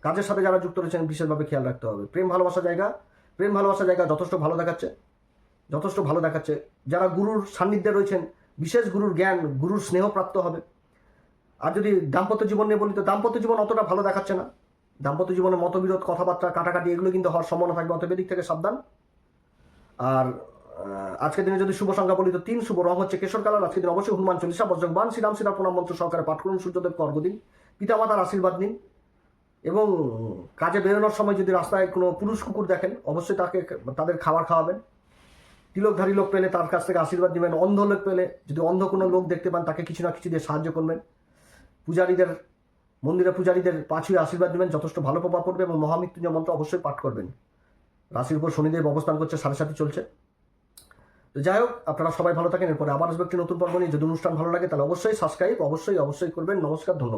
কাজের সাথে যারা যুক্ত রয়েছেন বিশেষভাবে খেয়াল রাখতে হবে। প্রেম ভালোবাসা জায়গা যথেষ্ট ভালো দেখাচ্ছে। যারা গুরুর সান্নিধ্যে রয়েছেন, বিশেষ গুরুর জ্ঞান, গুরুর স্নেহ প্রাপ্ত হবে। আর যদি দাম্পত্য জীবন নিয়ে বলি, তো দাম্পত্য জীবন অতটা ভালো দেখাচ্ছে না। দাম্পত্য জীবনে মতবিরোধ, কথাবার্তা, কাটাকাটি, এগুলো কিন্তু হওয়ার সম্ভাবনা থাকবে, অতএব এদিক থেকে সাবধান। আর আজকের দিনে যদি শুভ সংখ্যা বলি, তো 3, শুভ রং হচ্ছে কেশর কালার। আজকের দিন অবশ্যই হনুমান চল্লিশা, বজ্রবান, শ্রীরাম সীতার প্রণাম মন্ত্র সহকারে পাঠ করুন। সূর্যদেবকে অর্ঘ্য দিন, পিতামাতার আশীর্বাদ নিন, এবং কাজে বেরোনোর সময় যদি রাস্তায় কোনো পুরুষ কুকুর দেখেন, অবশ্যই তাদের খাবার খাওয়াবেন। তিলকধারী লোক পেলে তার কাছ থেকে আশীর্বাদ নেবেন। অন্ধ লোক পেলে, যদি অন্ধ কোনো লোক দেখতে পান, তাকে কিছু না কিছু দিয়ে সাহায্য করবেন। মন্দিরে পূজারীদের পাঁচুয়ে আশীর্বাদ নেবেন, যথেষ্ট ভালো প্রভাব পড়বে। এবং মহামৃত্যুঞ্জয় মন্ত্র অবশ্যই পাঠ করবেন। রাশির উপর শনিদেব অবস্থান করছে, 7.5 চলছে। তো যাই হোক, আপনারা সবাই ভালো থাকেন। এরপরে আবার আসবে একটি নতুন পর্ব নিয়ে। যদি অনুষ্ঠান ভালো লাগে তাহলে অবশ্যই সাবস্ক্রাইব অবশ্যই করবেন। নমস্কার, ধন্যবাদ।